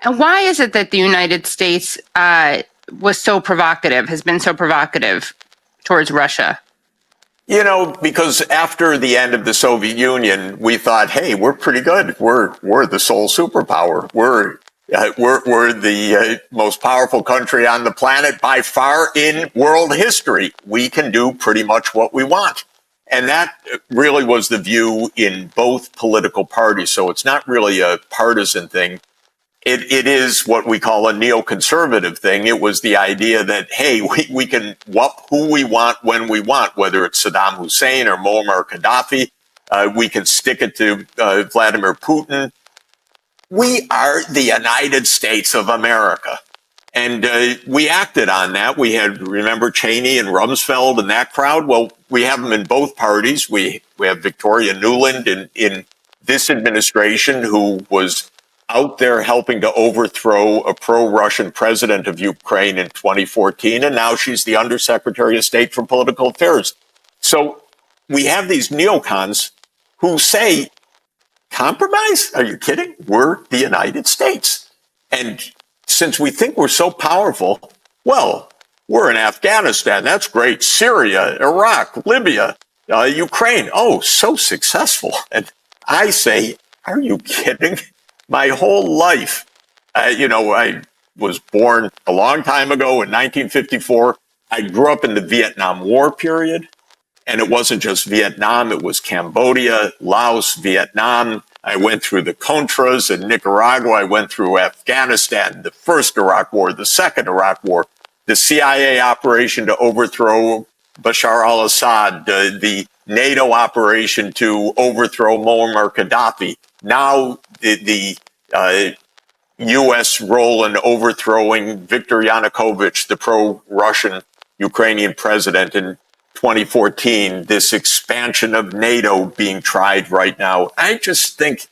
And why is it that the United States has been so provocative towards Russia? Because after the end of the Soviet Union, we thought, hey, we're pretty good. We're the sole superpower. We're the most powerful country on the planet by far in world history. We can do pretty much what we want. And that really was the view in both political parties. So it's not really a partisan thing. It is what we call a neoconservative thing. It was the idea that, hey, we can whoop who we want when we want, whether it's Saddam Hussein or Muammar Gaddafi. We can stick it to Vladimir Putin. We are the United States of America. And we acted on that. We had, remember, Cheney and Rumsfeld and that crowd? Well, we have them in both parties. We have Victoria Nuland in this administration, who was out there helping to overthrow a pro-Russian president of Ukraine in 2014, and now she's the Undersecretary of State for Political Affairs. So we have these neocons who say, compromise? Are you kidding? We're the United States. And since we think we're so powerful, well, we're in Afghanistan. That's great. Syria, Iraq, Libya, Ukraine. Oh, so successful. And I say, are you kidding? My whole life, I was born a long time ago in 1954. I grew up in the Vietnam War period, and it wasn't just Vietnam. It was Cambodia, Laos, Vietnam. I went through the Contras in Nicaragua. I went through Afghanistan, the first Iraq War, the second Iraq War, the CIA operation to overthrow Bashar al-Assad, the NATO operation to overthrow Muammar Gaddafi. Now the U.S. role in overthrowing Viktor Yanukovych, the pro-Russian Ukrainian president in 2014, this expansion of NATO being tried right now. I just think,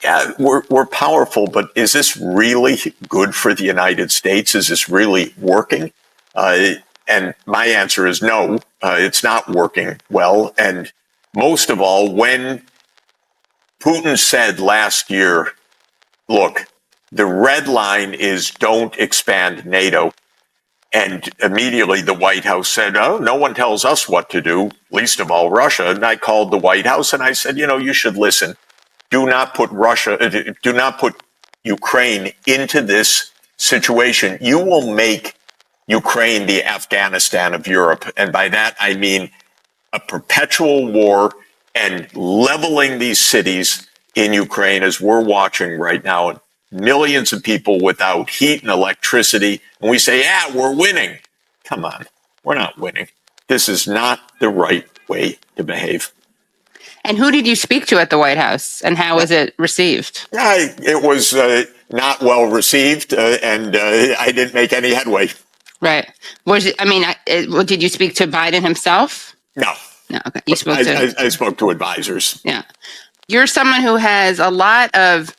yeah, we're powerful, but is this really good for the United States? Is this really working? And my answer is no, it's not working well. And most of all, when Putin said last year, look, the red line is don't expand NATO. And immediately the White House said, oh, no one tells us what to do, least of all Russia. And I called the White House and I said, you should listen. Do not put Ukraine into this situation. You will make Ukraine the Afghanistan of Europe. And by that, I mean a perpetual war and leveling these cities in Ukraine, as we're watching right now. Millions of people without heat and electricity. And we say, yeah, we're winning. Come on, we're not winning. This is not the right way to behave. And who did you speak to at the White House, and how was it received? It was not well received, and I didn't make any headway. Right. Did you speak to Biden himself? No. No, okay. You spoke I spoke to advisors. Yeah. You're someone who has a lot of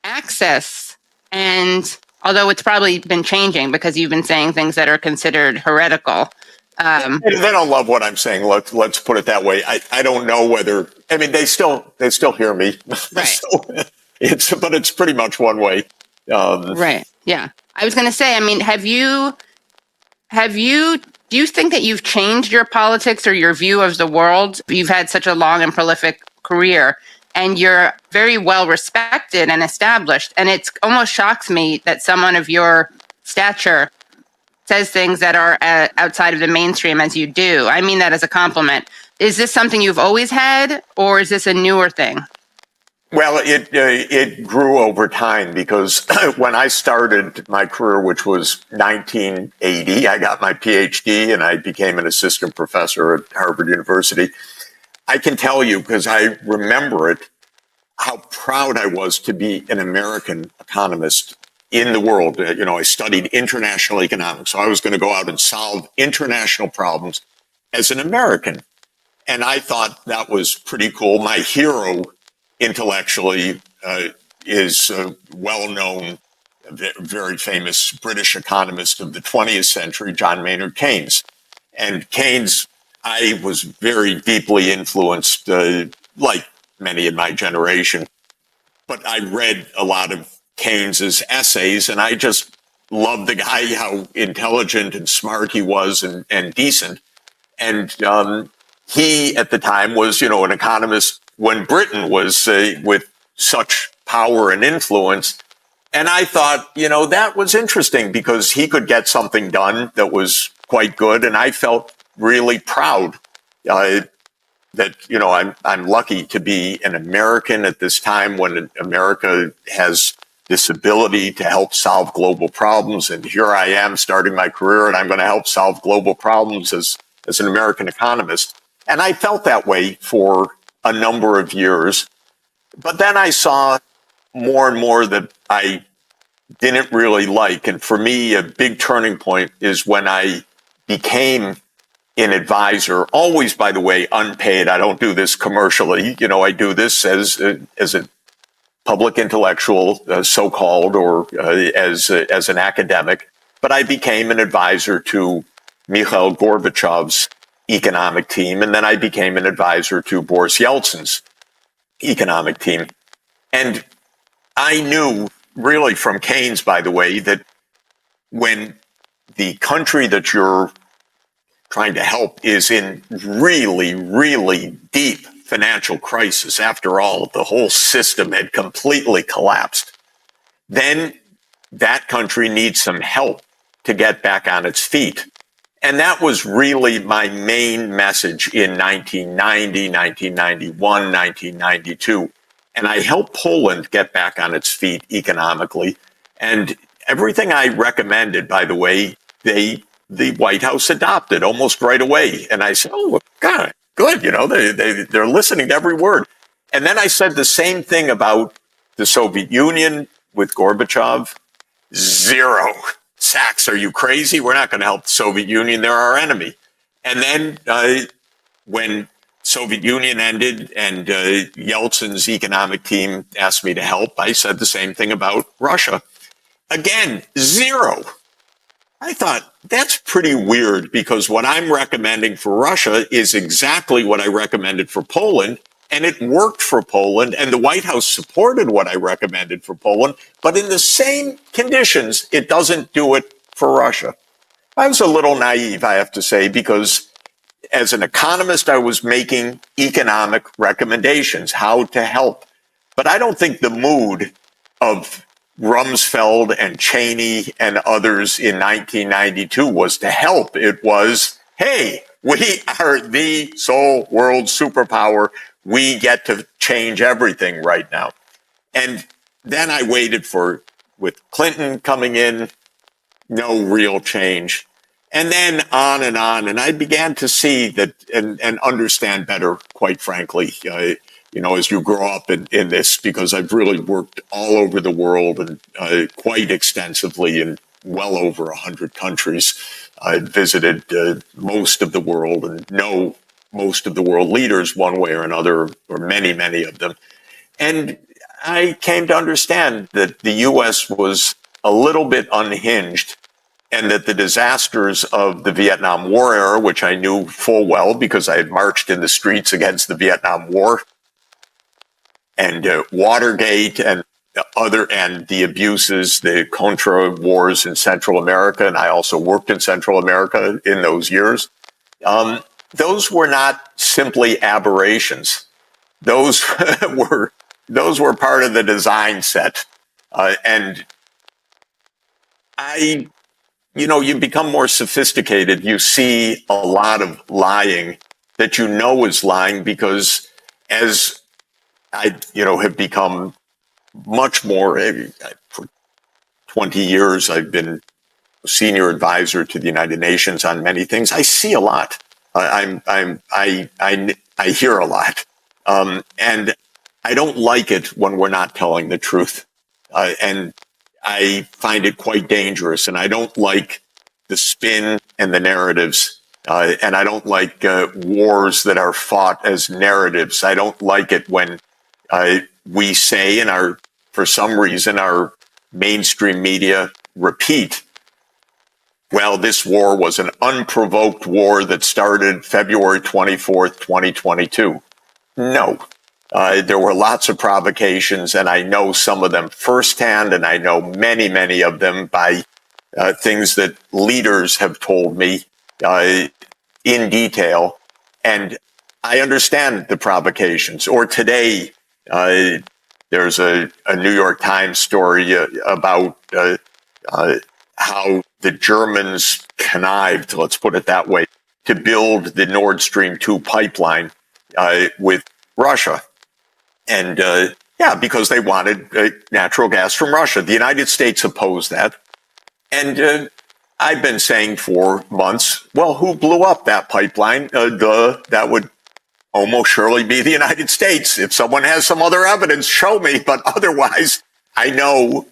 access, and although it's probably been changing because you've been saying things that are considered heretical. They don't love what I'm saying. Let's put it that way. I don't know whether, they still hear me. Right. So it's pretty much one way. Right. Yeah. I was going to say, do you think that you've changed your politics or your view of the world? You've had such a long and prolific career, and you're very well respected and established. And it almost shocks me that someone of your stature says things that are outside of the mainstream as you do. I mean that as a compliment. Is this something you've always had, or is this a newer thing? Well, it grew over time, because when I started my career, which was 1980, I got my PhD and I became an assistant professor at Harvard University. I can tell you, because I remember it, how proud I was to be an American economist in the world. I studied international economics, so I was going to go out and solve international problems as an American. And I thought that was pretty cool. My hero intellectually is a well-known, very famous British economist of the 20th century, John Maynard Keynes. And Keynes, I was very deeply influenced, like many in my generation. But I read a lot of Keynes's essays, and I just loved the guy, how intelligent and smart he was, and decent. And he, at the time, was, an economist when Britain was with such power and influence. And I thought, that was interesting because he could get something done that was quite good. And I felt really proud that, I'm lucky to be an American at this time when America has this ability to help solve global problems. And here I am starting my career, and I'm going to help solve global problems as an American economist. And I felt that way for a number of years. But then I saw more and more that I didn't really like. And for me, a big turning point is when I became an advisor, always, by the way, unpaid. I don't do this commercially. I do this as a public intellectual, so-called, or as an academic. But I became an advisor to Mikhail Gorbachev's economic team, and then I became an advisor to Boris Yeltsin's economic team. And I knew, really from Keynes, by the way, that when the country that you're trying to help is in really, really deep financial crisis, after all, the whole system had completely collapsed, then that country needs some help to get back on its feet. And that was really my main message in 1990, 1991, 1992. And I helped Poland get back on its feet economically. And everything I recommended, by the way, the White House adopted almost right away. And I said, oh, God, good. They're listening to every word. And then I said the same thing about the Soviet Union with Gorbachev. Zero. Sachs, are you crazy? We're not going to help the Soviet Union. They're our enemy. And then when Soviet Union ended and Yeltsin's economic team asked me to help, I said the same thing about Russia. Again, zero. I thought, that's pretty weird because what I'm recommending for Russia is exactly what I recommended for Poland, and it worked for Poland, and the White House supported what I recommended for Poland, but in the same conditions, it doesn't do it for Russia. I was a little naive, I have to say, because as an economist, I was making economic recommendations, how to help. But I don't think the mood of Rumsfeld and Cheney and others in 1992 was to help. It was, hey, we are the sole world superpower. We get to change everything right now. And then I waited with Clinton coming in, no real change. And then on, and I began to see that and understand better, quite frankly, as you grow up in this, because I've really worked all over the world and quite extensively in well over 100 countries. I've visited most of the world and know most of the world leaders one way or another, or many, many of them. And I came to understand that the U.S. was a little bit unhinged, and that the disasters of the Vietnam War era, which I knew full well because I had marched in the streets against the Vietnam War, and Watergate and the abuses, the Contra wars in Central America, and I also worked in Central America in those years. Those were not simply aberrations. Those were part of the design set, and you become more sophisticated. You see a lot of lying that is lying because as I, have become much more, for 20 years, I've been a senior advisor to the United Nations on many things. I see a lot. I hear a lot. And I don't like it when we're not telling the truth. And I find it quite dangerous, and I don't like the spin and the narratives, and I don't like wars that are fought as narratives. I don't like it when we say, and for some reason, our mainstream media repeat, well, this war was an unprovoked war that started February 24th, 2022. No, There were lots of provocations, and I know some of them firsthand, and I know many, many of them by things that leaders have told me in detail. And I understand the provocations. Or today, there's a New York Times story about how the Germans connived, let's put it that way, to build the Nord Stream 2 pipeline with Russia. And because they wanted natural gas from Russia. The United States opposed that. And I've been saying for months, well, who blew up that pipeline? That would almost surely be the United States. If someone has some other evidence, show me. But otherwise, I know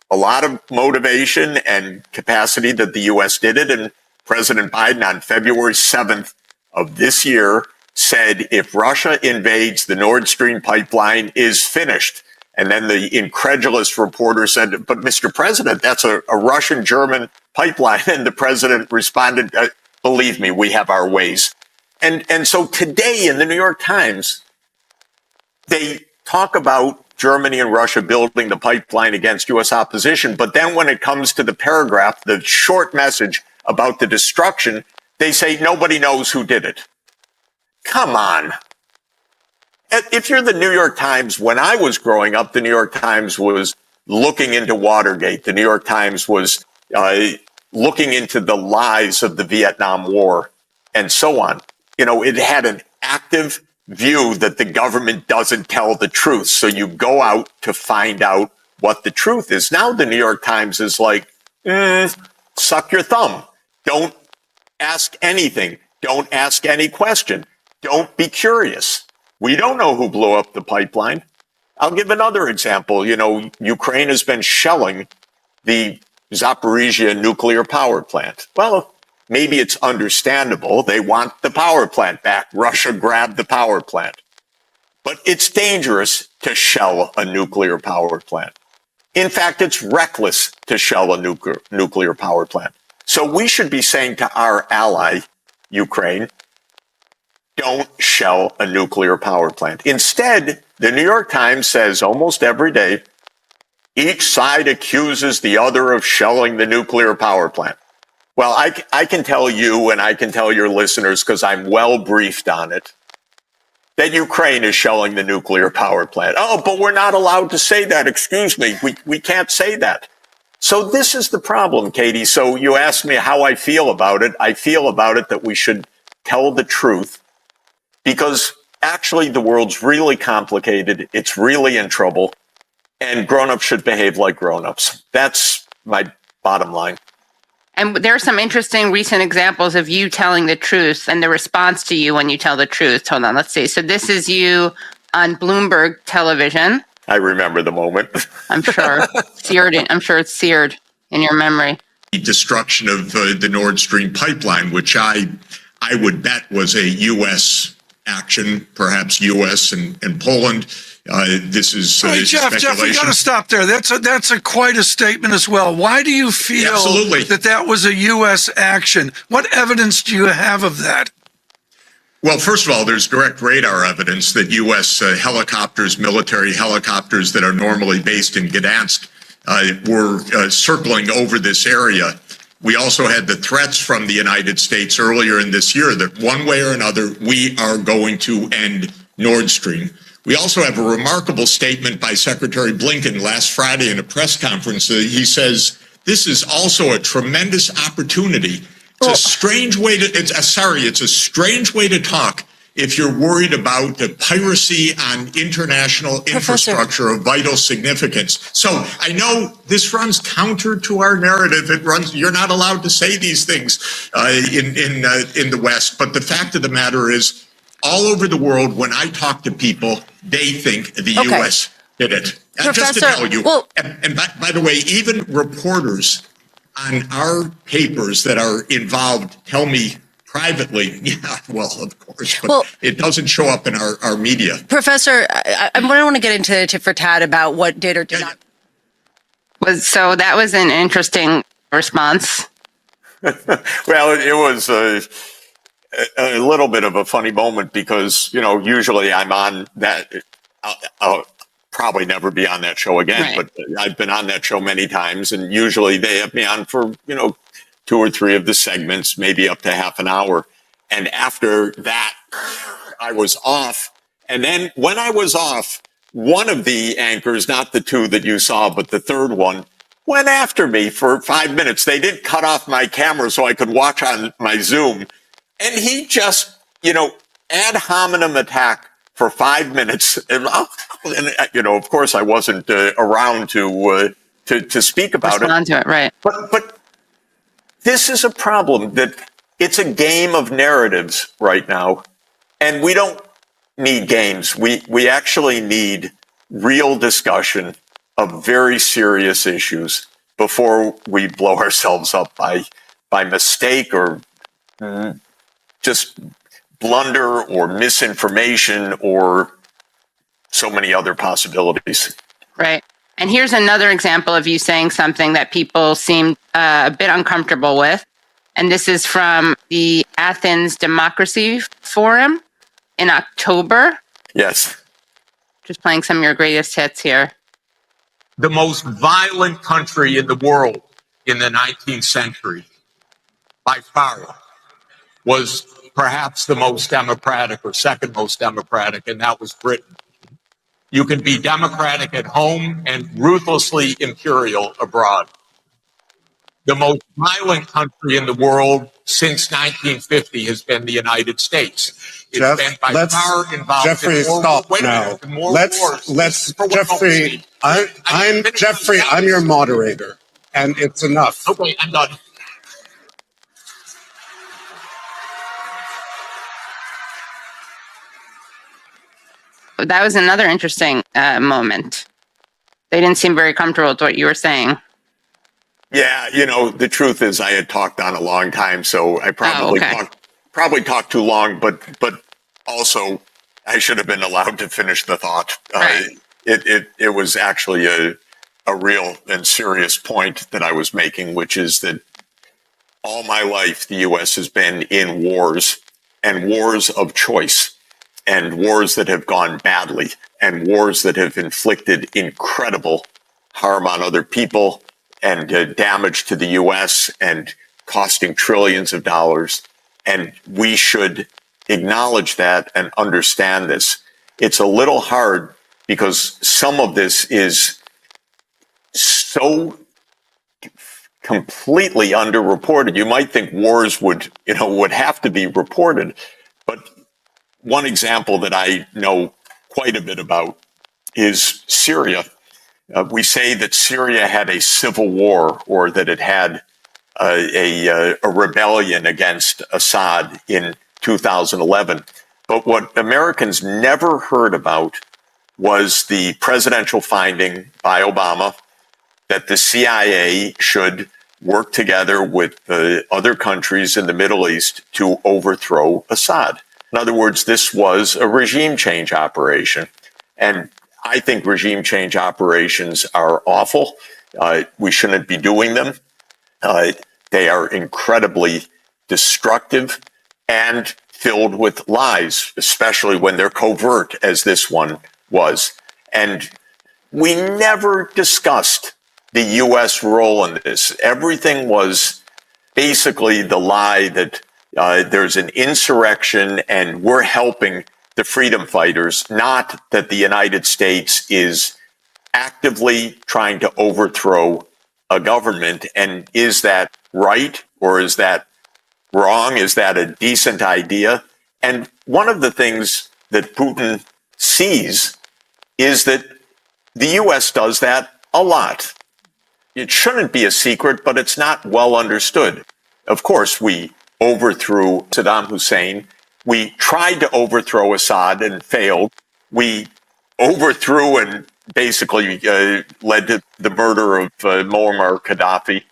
a lot of motivation and capacity that the U.S. did it. And President Biden on February 7th of this year said, if Russia invades, the Nord Stream pipeline is finished. And then the incredulous reporter said, but Mr. President, that's a Russian-German pipeline. And the president responded, believe me, we have our ways. And so today in the New York Times, they talk about Germany and Russia building the pipeline against U.S. opposition. But then when it comes to the paragraph, the short message about the destruction, they say nobody knows who did it. Come on. If you're the New York Times, when I was growing up, the New York Times was looking into Watergate. The New York Times was looking into the lies of the Vietnam War and so on. You know, it had an active view that the government doesn't tell the truth. So you go out to find out what the truth is. Now the New York Times is like, suck your thumb. Don't ask anything. Don't ask any question. Don't be curious. We don't know who blew up the pipeline. I'll give another example. You know, Ukraine has been shelling the Zaporizhia nuclear power plant. Well, maybe it's understandable. They want the power plant back. Russia grabbed the power plant. But it's dangerous to shell a nuclear power plant. In fact, it's reckless to shell a nuclear power plant. So we should be saying to our ally, Ukraine, don't shell a nuclear power plant. Instead, the New York Times says almost every day, each side accuses the other of shelling the nuclear power plant. Well, I can tell you and I can tell your listeners, because I'm well briefed on it, that Ukraine is shelling the nuclear power plant. Oh, but we're not allowed to say that. Excuse me. We can't say that. So this is the problem, Katie. So you asked me how I feel about it. I feel about it that we should tell the truth, because actually the world's really complicated. It's really in trouble, and grown-ups should behave like grown-ups. That's my bottom line. And there are some interesting recent examples of you telling the truth and the response to you when you tell the truth. Hold on, let's see. So this is you on Bloomberg television. I remember the moment. I'm sure. I'm sure it's seared in your memory. The destruction of the Nord Stream pipeline, which I would bet was a U.S. action, perhaps U.S. and Poland. This is hey, Jeff, we got to stop there. That's quite a statement as well. Why do you feel that was a U.S. action? What evidence do you have of that? Well, first of all, there's direct radar evidence that U.S. helicopters, military helicopters that are normally based in Gdansk, were circling over this area. We also had the threats from the United States earlier in this year that one way or another, we are going to end Nord Stream. We also have a remarkable statement by Secretary Blinken last Friday in a press conference. He says, this is also a tremendous opportunity. It's a strange way to talk if you're worried about the piracy on international infrastructure of vital significance. So I know this runs counter to our narrative. You're not allowed to say these things in the West. But the fact of the matter is, all over the world, when I talk to people, they think the U.S. did it. Just to tell you. And by the way, even reporters on our papers that are involved tell me privately, yeah, well, of course, but it doesn't show up in our media. Professor, I don't want to get into tit for tat about what did or did not. So that was an interesting response. Well, it was a little bit of a funny moment because, you know, usually I'm on that I'll probably never be on that show again, Right. but I've been on that show many times, and usually they have me on for, 2 or 3 of the segments, maybe up to half an hour. And after that, I was off. And then when I was off, one of the anchors, not the 2 that you saw, but the third one, went after me for 5 minutes. They didn't cut off my camera so I could watch on my Zoom. And he just, ad hominem attack for 5 minutes. And, of course, I wasn't around to speak about Respond to it, right. But this is a problem that it's a game of narratives right now. And we don't need games. We actually need real discussion of very serious issues before we blow ourselves up by mistake or just blunder or misinformation or so many other possibilities. Right. And here's another example of you saying something that people seem a bit uncomfortable with. And this is from the Athens Democracy Forum in October. Yes. Just playing some of your greatest hits here. The most violent country in the world in the 19th century, by far, was perhaps the most democratic or second most democratic, and that was Britain. You can be democratic at home and ruthlessly imperial abroad. The most violent country in the world since 1950 has been the United States. It's been by far involved Jeffrey, in more, stop wait a now. minute, in more Let's wars. Jeffrey, Jeffrey, I'm your moderator, and it's enough. Okay, I'm done. That was another interesting moment. They didn't seem very comfortable with what you were saying. Yeah, the truth is I had talked on a long time, so I probably talked too long, but also I should have been allowed to finish the thought. Right. It was actually a real and serious point that I was making, which is that all my life the U.S. has been in wars, and wars of choice, and wars that have gone badly, and wars that have inflicted incredible harm on other people and damage to the U.S. and costing trillions of dollars. And we should acknowledge that and understand this. It's a little hard because some of this is so completely underreported. You might think wars would have to be reported. But one example that I know quite a bit about is Syria. We say that Syria had a civil war, or that it had a rebellion against Assad in 2011. But what Americans never heard about was the presidential finding by Obama that the CIA should work together with the other countries in the Middle East to overthrow Assad. In other words, this was a regime change operation. And I think regime change operations are awful. We shouldn't be doing them. They are incredibly destructive and filled with lies, especially when they're covert, as this one was. And we never discussed the U.S. role in this. Everything was basically the lie that there's an insurrection and we're helping the freedom fighters, not that the United States is actively trying to overthrow a government. And is that right, or is that wrong? Is that a decent idea? And one of the things that Putin sees is that the U.S. does that a lot. It shouldn't be a secret, but it's not well understood. Of course, we overthrew Saddam Hussein. We tried to overthrow Assad and failed. We overthrew and basically led to the murder of Muammar Gaddafi.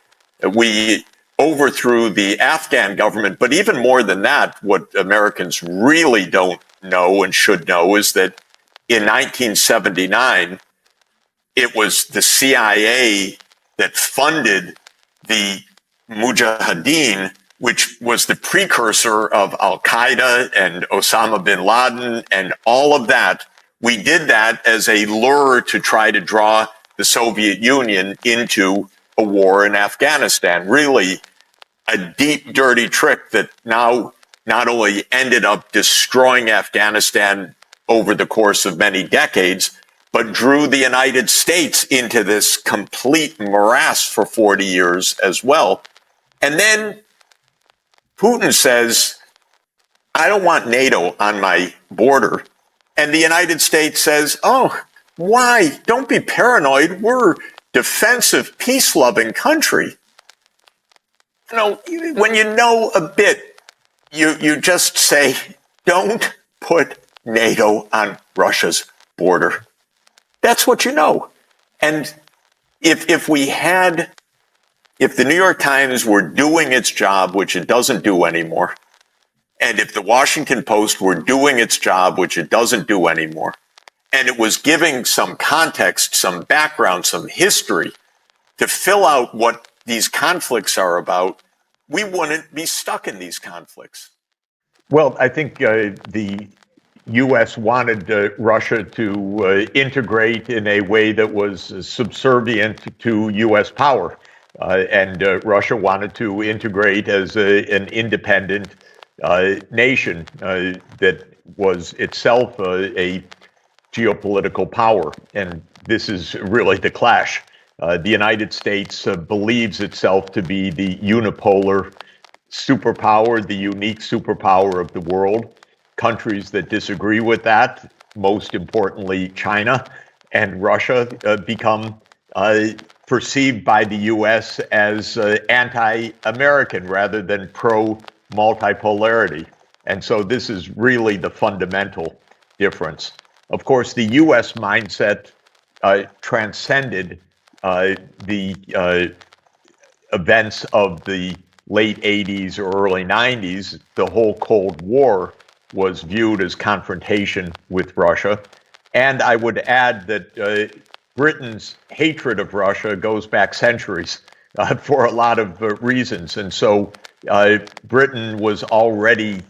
We overthrew the Afghan government. But even more than that, what Americans really don't know and should know is that in 1979, it was the CIA that funded the Mujahideen, which was the precursor of Al-Qaeda and Osama bin Laden, and all of that We did that as a lure to try to draw the Soviet Union into a war in Afghanistan. Really a deep, dirty trick that now not only ended up destroying Afghanistan over the course of many decades, but drew the United States into this complete morass for 40 years as well. And then Putin says, I don't want NATO on my border. And the United States says, oh, why? Don't be paranoid. We're a defensive, peace-loving country. You know, when you know a bit, you just say, don't put NATO on Russia's border. That's what you know. And if the New York Times were doing its job, which it doesn't do anymore, and if the Washington Post were doing its job, which it doesn't do anymore, and it was giving some context, some background, some history to fill out what these conflicts are about, we wouldn't be stuck in these conflicts. Well, I think the U.S. wanted Russia to integrate in a way that was subservient to U.S. power. And Russia wanted to integrate as an independent nation that was itself a geopolitical power. And this is really the clash. The United States believes itself to be the unipolar superpower, the unique superpower of the world. Countries that disagree with that, most importantly China and Russia, become perceived by the U.S. as anti-American rather than pro-multipolarity. And so this is really the fundamental difference. Of course, the U.S. mindset transcended the events of the late 80s or early 90s. The whole Cold War was viewed as confrontation with Russia. And I would add that Britain's hatred of Russia goes back centuries for a lot of reasons. And so Britain was already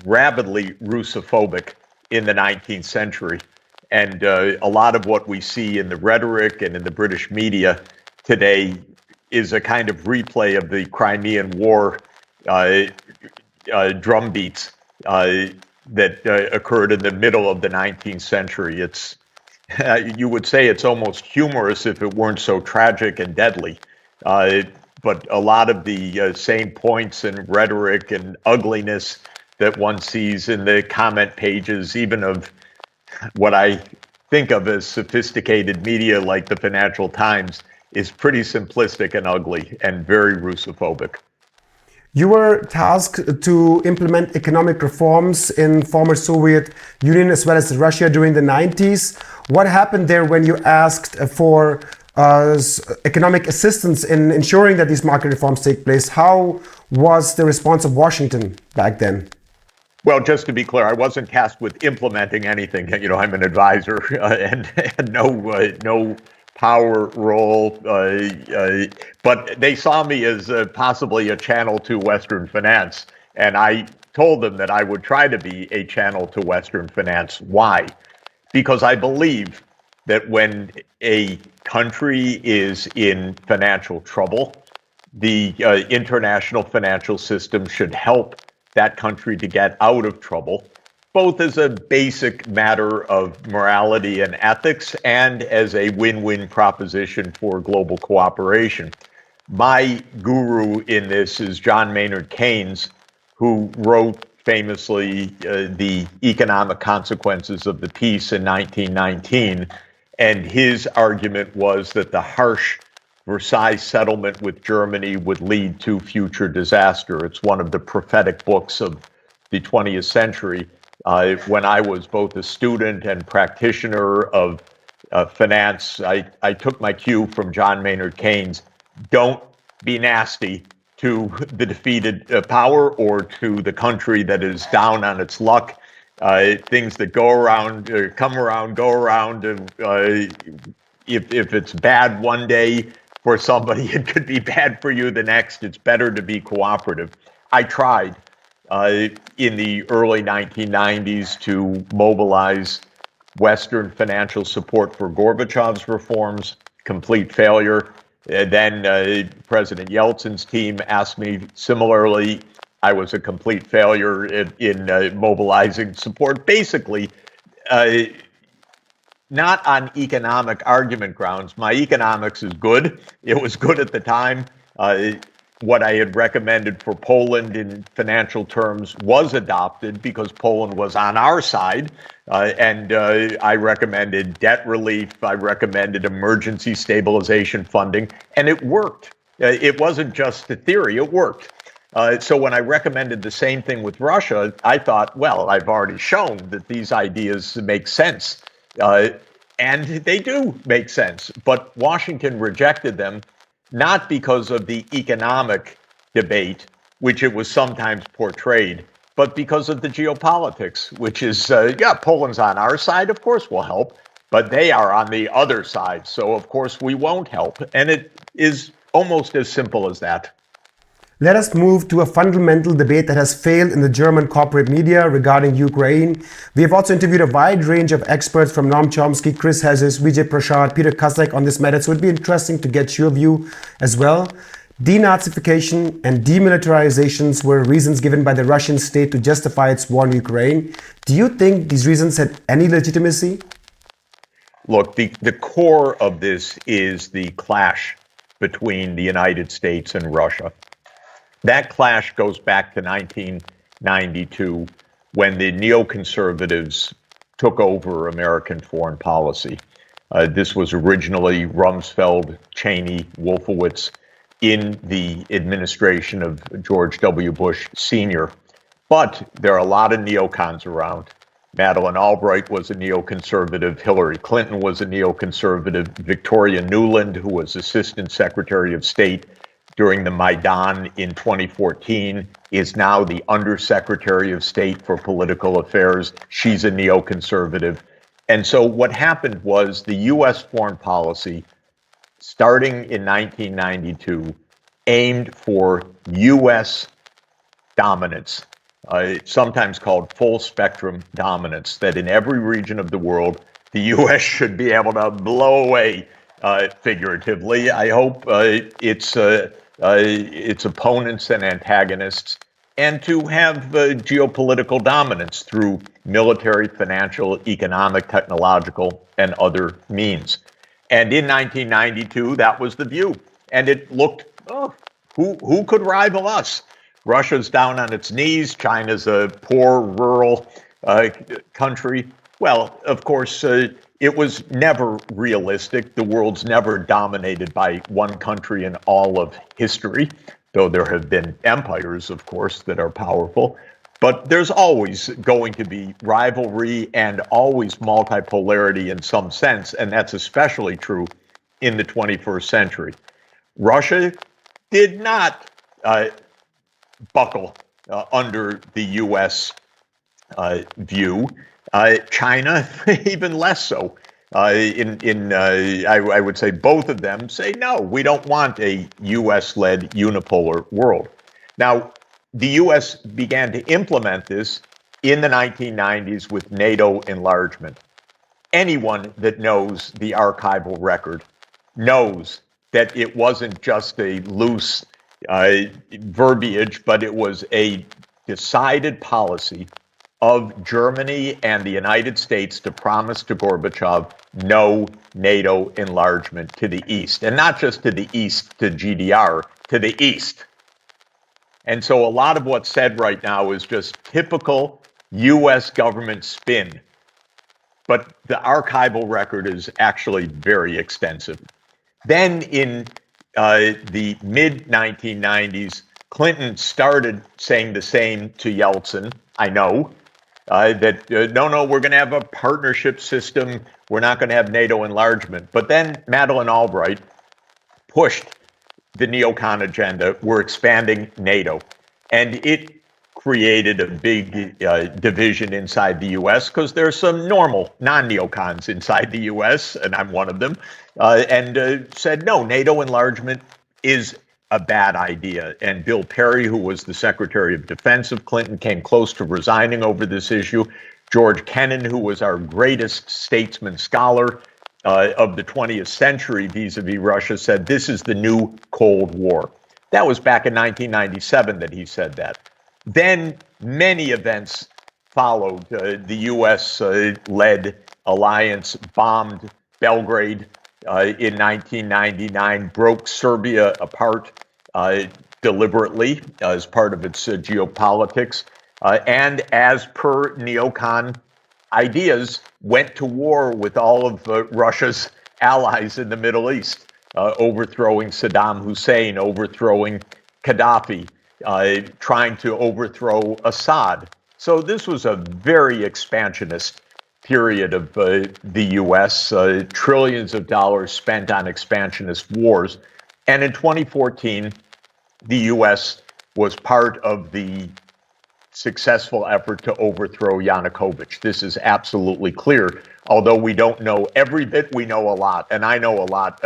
rabidly Russophobic in the 19th century. And a lot of what we see in the rhetoric and in the British media today is a kind of replay of the Crimean War drumbeats that occurred in the middle of the 19th century. It's you would say it's almost humorous if it weren't so tragic and deadly. But a lot of the same points and rhetoric and ugliness that one sees in the comment pages, even of what I think of as sophisticated media like the Financial Times, is pretty simplistic and ugly and very Russophobic. You were tasked to implement economic reforms in former Soviet Union as well as Russia during the 90s. What happened there when you asked for economic assistance in ensuring that these market reforms take place? How was the response of Washington back then? Well, just to be clear, I wasn't tasked with implementing anything. You know, I'm an advisor and no power role, but they saw me as possibly a channel to Western finance. And I told them that I would try to be a channel to Western finance. Why? Because I believe that when a country is in financial trouble, the international financial system should help that country to get out of trouble, both as a basic matter of morality and ethics and as a win-win proposition for global cooperation. My guru in this is John Maynard Keynes, who wrote famously The Economic Consequences of the Peace in 1919. And his argument was that the harsh Versailles settlement with Germany would lead to future disaster. It's one of the prophetic books of the 20th century. When I was both a student and practitioner of finance, I took my cue from John Maynard Keynes. Don't be nasty to the defeated power or to the country that is down on its luck. Things that go around, come around, go around. If it's bad one day for somebody, it could be bad for you the next. It's better to be cooperative. I tried in the early 1990s to mobilize Western financial support for Gorbachev's reforms, complete failure. Then President Yeltsin's team asked me similarly. I was a complete failure in mobilizing support. Basically, not on economic argument grounds. My economics is good. It was good at the time. What I had recommended for Poland in financial terms was adopted because Poland was on our side. And I recommended debt relief. I recommended emergency stabilization funding, and it worked. It wasn't just a theory, it worked. So when I recommended the same thing with Russia, I thought, well, I've already shown that these ideas make sense. And they do make sense. But Washington rejected them, not because of the economic debate, which it was sometimes portrayed, but because of the geopolitics, which is, Poland's on our side, of course we'll help, but they are on the other side. So, of course, we won't help. And it is almost as simple as that. Let us move to a fundamental debate that has failed in the German corporate media regarding Ukraine. We have also interviewed a wide range of experts from Noam Chomsky, Chris Hedges, Vijay Prashad, Peter Kasek on this matter, so it'd be interesting to get your view as well. Denazification and demilitarizations were reasons given by the Russian state to justify its war in Ukraine. Do you think these reasons had any legitimacy? Look, the core of this is the clash between the United States and Russia. That clash goes back to 1992 when the neoconservatives took over American foreign policy. This was originally Rumsfeld, Cheney, Wolfowitz in the administration of George W. Bush Sr. But there are a lot of neocons around. Madeleine Albright was a neoconservative. Hillary Clinton was a neoconservative. Victoria Nuland, who was Assistant Secretary of State during the Maidan in 2014, is now the Undersecretary of State for Political Affairs. She's a neoconservative. And so what happened was the U.S. foreign policy, starting in 1992, aimed for U.S. dominance, sometimes called full spectrum dominance, that in every region of the world, the U.S. should be able to blow away, figuratively, I hope, its opponents and antagonists, and to have geopolitical dominance through military, financial, economic, technological, and other means. And in 1992, that was the view. And it looked, who could rival us? Russia's down on its knees. China's a poor, rural country. Well, of course, it was never realistic. The world's never dominated by one country in all of history, though there have been empires, of course, that are powerful. But there's always going to be rivalry and always multipolarity in some sense, and that's especially true in the 21st century. Russia did not buckle under the U.S. View. China, even less so. I would say both of them say, no, we don't want a U.S.-led unipolar world. Now, the U.S. began to implement this in the 1990s with NATO enlargement. Anyone that knows the archival record knows that it wasn't just a loose verbiage, but it was a decided policy of Germany and the United States to promise to Gorbachev no NATO enlargement to the east. And not just to the east, to GDR, to the east. And so a lot of what's said right now is just typical U.S. government spin. But the archival record is actually very extensive. Then in the mid-1990s, Clinton started saying the same to Yeltsin, I know, that no, we're going to have a partnership system. We're not going to have NATO enlargement. But then Madeleine Albright pushed the neocon agenda. We're expanding NATO. And it created a big division inside the U.S. because there's some normal non-neocons inside the U.S., and I'm one of them, and said, no, NATO enlargement is a bad idea. And Bill Perry, who was the Secretary of Defense of Clinton, came close to resigning over this issue. George Kennan, who was our greatest statesman scholar of the 20th century vis-a-vis Russia, said this is the new Cold War. That was back in 1997 that he said that. Then many events followed. The U.S. led alliance bombed Belgrade in 1999, broke Serbia apart deliberately as part of its geopolitics, and as per neocon ideas, went to war with all of Russia's allies in the Middle East, overthrowing Saddam Hussein, overthrowing Gaddafi, trying to overthrow Assad. So this was a very expansionist period of the U.S., trillions of dollars spent on expansionist wars. And in 2014, the U.S. was part of the successful effort to overthrow Yanukovych. This is absolutely clear. Although we don't know every bit, we know a lot. And I know a lot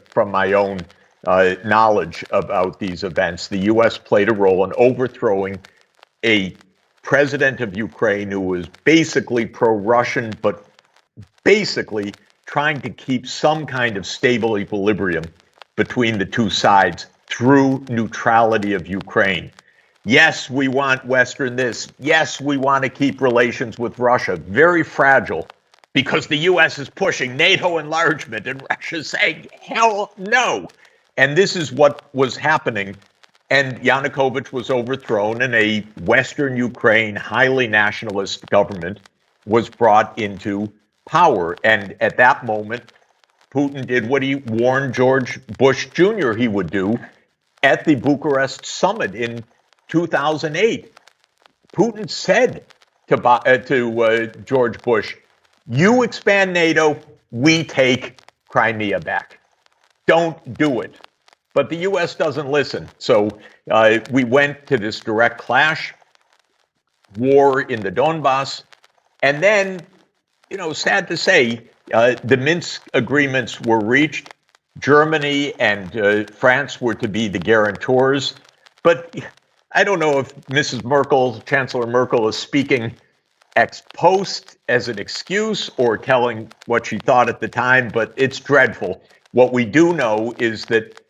from my own knowledge about these events. The U.S. played a role in overthrowing a president of Ukraine who was basically pro-Russian, but basically trying to keep some kind of stable equilibrium between the two sides through neutrality of Ukraine. Yes, we want Western this. Yes, we want to keep relations with Russia. Very fragile because the U.S. is pushing NATO enlargement and Russia's saying, hell no. And this is what was happening. And Yanukovych was overthrown and a Western Ukraine highly nationalist government was brought into power. And at that moment, Putin did what he warned George Bush Jr. he would do at the Bucharest summit in 2008. Putin said to George Bush, you expand NATO, we take Crimea back. Don't do it. But the U.S. doesn't listen. So we went to this direct clash, war in the Donbass, and then, sad to say, the Minsk agreements were reached. Germany and France were to be the guarantors. But I don't know if Mrs. Merkel, Chancellor Merkel, is speaking ex post as an excuse or telling what she thought at the time, but it's dreadful. What we do know is that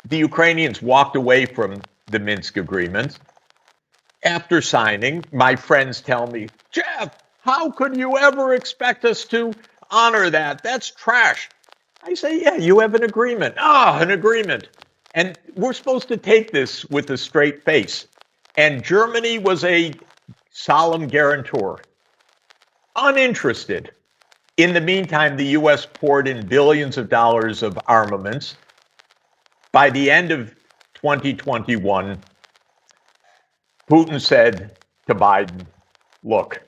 the Ukrainians walked away from the Minsk agreement after signing. My friends tell me, Jeff, how could you ever expect us to honor that? That's trash. I say, yeah, you have an agreement. An agreement. And we're supposed to take this with a straight face. And Germany was a solemn guarantor, uninterested. In the meantime, the U.S. poured in billions of dollars of armaments. By the end of 2021, Putin said to Biden, look,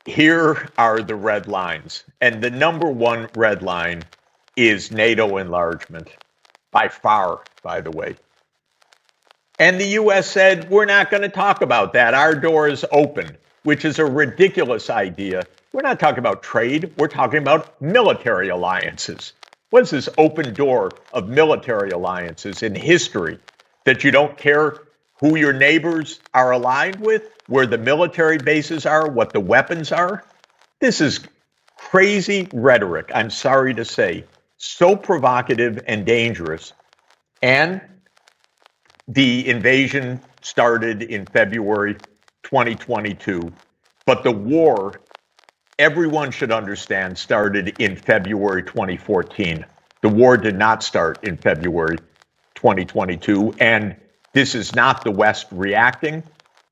here are the red lines. And the number one red line is NATO enlargement, by far, by the way. And the U.S. said, we're not going to talk about that. Our door is open, which is a ridiculous idea. We're not talking about trade. We're talking about military alliances. What is this open door of military alliances in history that you don't care who your neighbors are aligned with, where the military bases are, what the weapons are? This is crazy rhetoric, I'm sorry to say, so provocative and dangerous. And the invasion started in February 2022, but the war, everyone should understand, started in February 2014. The war did not start in February 2022, and this is not the West reacting.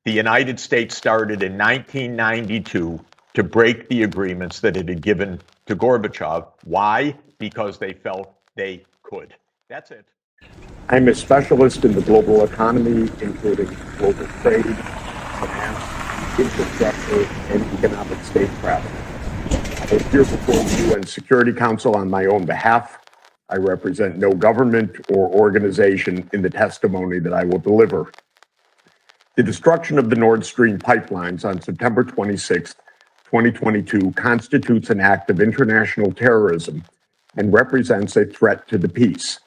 The United States started in 1992 to break the agreements that it had given to Gorbachev. Why? Because they felt they could. That's it. I'm a specialist in the global economy, including global trade, finance, infrastructure, and economic statecraft. I appear before the UN Security Council on my own behalf. I represent no government or organization in the testimony that I will deliver. The destruction of the Nord Stream pipelines on September 26, 2022 constitutes an act of international terrorism and represents a threat to the peace.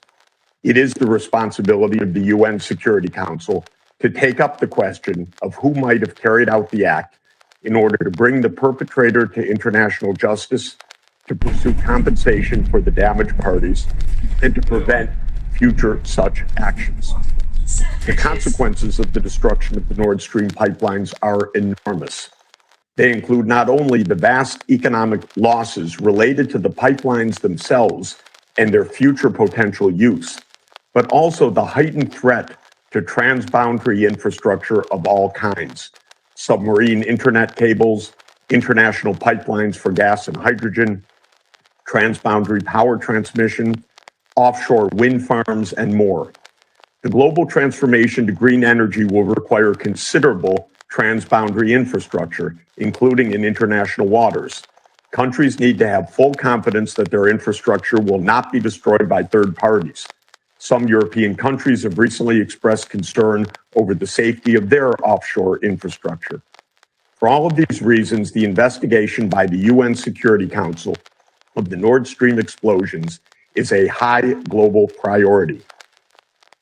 It is the responsibility of the UN Security Council to take up the question of who might have carried out the act in order to bring the perpetrator to international justice, to pursue compensation for the damaged parties, and to prevent future such actions. The consequences of the destruction of the Nord Stream pipelines are enormous. They include not only the vast economic losses related to the pipelines themselves and their future potential use, but also the heightened threat to transboundary infrastructure of all kinds: submarine internet cables, international pipelines for gas and hydrogen, transboundary power transmission, offshore wind farms, and more. The global transformation to green energy will require considerable transboundary infrastructure, including in international waters. Countries need to have full confidence that their infrastructure will not be destroyed by third parties. Some European countries have recently expressed concern over the safety of their offshore infrastructure. For all of these reasons, the investigation by the UN Security Council of the Nord Stream explosions is a high global priority.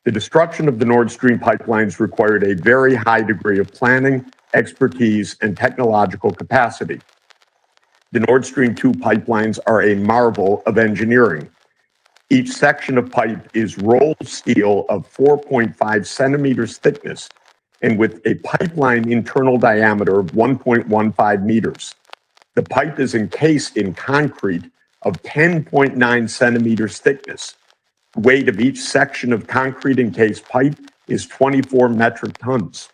The destruction of the Nord Stream pipelines required a very high degree of planning, expertise, and technological capacity. The Nord Stream 2 pipelines are a marvel of engineering. Each section of pipe is rolled steel of 4.5 centimeters thickness and with a pipeline internal diameter of 1.15 meters. The pipe is encased in concrete of 10.9 centimeters thickness. The weight of each section of concrete encased pipe is 24 metric tons.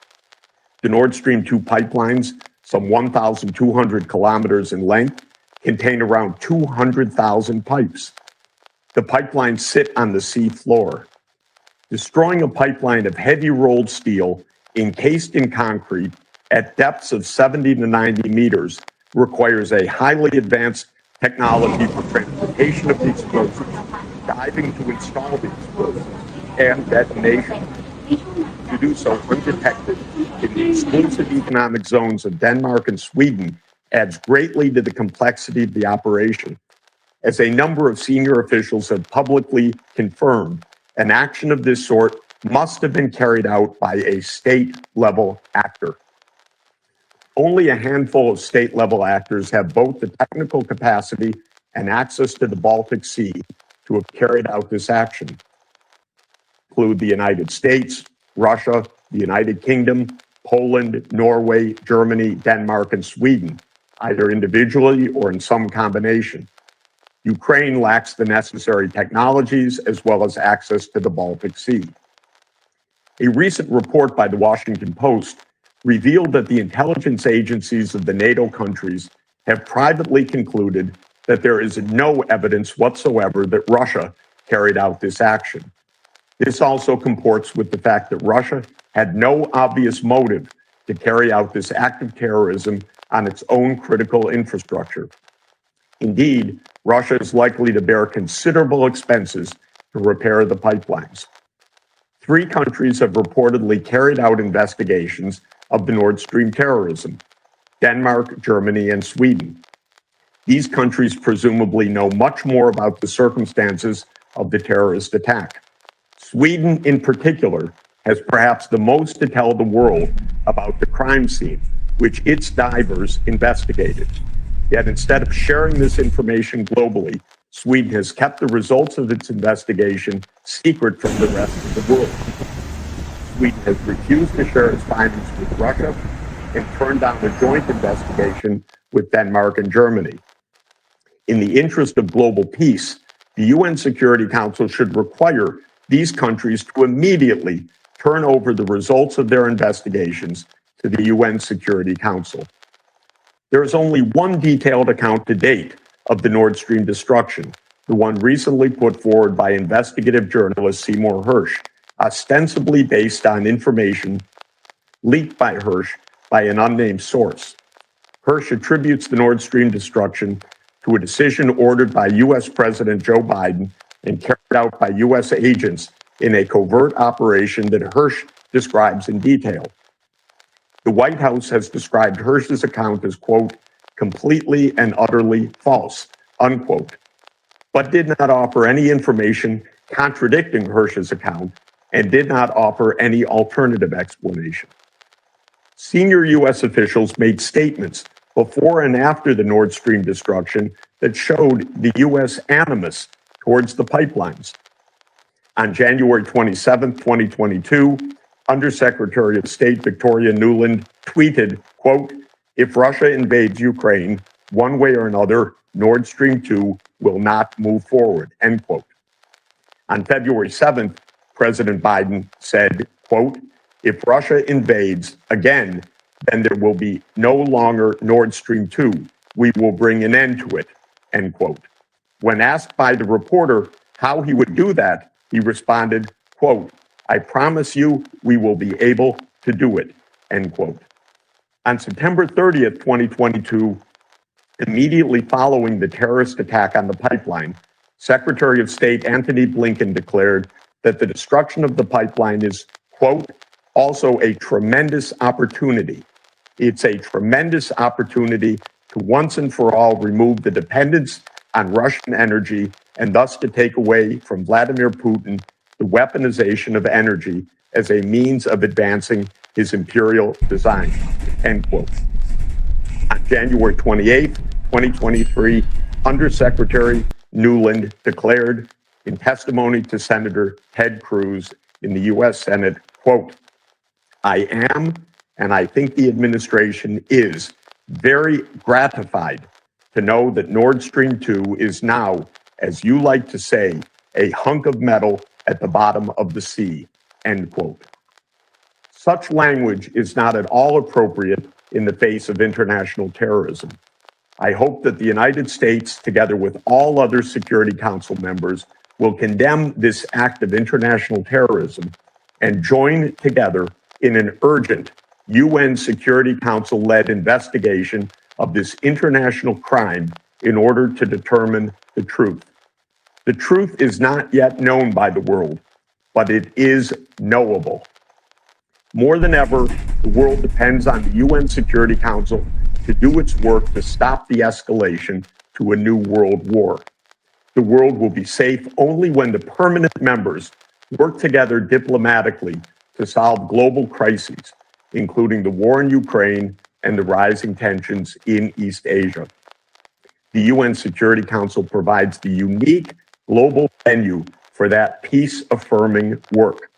The Nord Stream 2 pipelines, some 1,200 kilometers in length, contain around 200,000 pipes. The pipelines sit on the sea floor. Destroying a pipeline of heavy rolled steel encased in concrete at depths of 70 to 90 meters requires a highly advanced technology for transportation of the explosives, diving to install the explosives, and detonation. To do so undetected in the exclusive economic zones of Denmark and Sweden adds greatly to the complexity of the operation. As a number of senior officials have publicly confirmed, an action of this sort must have been carried out by a state-level actor. Only a handful of state-level actors have both the technical capacity and access to the Baltic Sea to have carried out this action. Include the United States, Russia, the United Kingdom, Poland, Norway, Germany, Denmark, and Sweden, either individually or in some combination. Ukraine lacks the necessary technologies as well as access to the Baltic Sea. A recent report by the Washington Post revealed that the intelligence agencies of the NATO countries have privately concluded that there is no evidence whatsoever that Russia carried out this action. This also comports with the fact that Russia had no obvious motive to carry out this act of terrorism on its own critical infrastructure. Indeed, Russia is likely to bear considerable expenses to repair the pipelines. 3 countries have reportedly carried out investigations of the Nord Stream terrorism: Denmark, Germany, and Sweden. These countries presumably know much more about the circumstances of the terrorist attack. Sweden, in particular, has perhaps the most to tell the world about the crime scene, which its divers investigated. Yet instead of sharing this information globally, Sweden has kept the results of its investigation secret from the rest of the world. Sweden has refused to share its findings with Russia and turned down a joint investigation with Denmark and Germany. In the interest of global peace, the UN Security Council should require these countries to immediately turn over the results of their investigations to the UN Security Council. There is only one detailed account to date of the Nord Stream destruction, the one recently put forward by investigative journalist Seymour Hersh, ostensibly based on information leaked by Hersh by an unnamed source. Hersh attributes the Nord Stream destruction to a decision ordered by U.S. President Joe Biden and carried out by U.S. agents in a covert operation that Hersh describes in detail. The White House has described Hersh's account as, quote, completely and utterly false, unquote, but did not offer any information contradicting Hersh's account and did not offer any alternative explanation. Senior U.S. officials made statements before and after the Nord Stream destruction that showed the U.S. animus towards the pipelines. On January 27, 2022, Undersecretary of State Victoria Nuland tweeted, quote, "If Russia invades Ukraine, one way or another, Nord Stream 2 will not move forward," end quote. On February 7th, President Biden said, quote, "If Russia invades again, then there will be no longer Nord Stream 2. We will bring an end to it," end quote. When asked by the reporter how he would do that, he responded, quote, "I promise you we will be able to do it," end quote. On September 30th, 2022, immediately following the terrorist attack on the pipeline, Secretary of State Antony Blinken declared that the destruction of the pipeline is, quote, "also a tremendous opportunity. It's a tremendous opportunity to once and for all remove the dependence on Russian energy and thus to take away from Vladimir Putin the weaponization of energy as a means of advancing his imperial design," end quote. On January 28th, 2023, Undersecretary Nuland declared in testimony to Senator Ted Cruz in the U.S. Senate, quote, "I am, and I think the administration is, very gratified to know that Nord Stream 2 is now, as you like to say, a hunk of metal at the bottom of the sea," end quote. Such language is not at all appropriate in the face of international terrorism. I hope that the United States, together with all other Security Council members, will condemn this act of international terrorism and join together in an urgent UN Security Council-led investigation of this international crime in order to determine the truth. The truth is not yet known by the world, but it is knowable. More than ever, the world depends on the UN Security Council to do its work to stop the escalation to a new world war. The world will be safe only when the permanent members work together diplomatically to solve global crises, including the war in Ukraine and the rising tensions in East Asia. The UN Security Council provides the unique global venue for that peace-affirming work.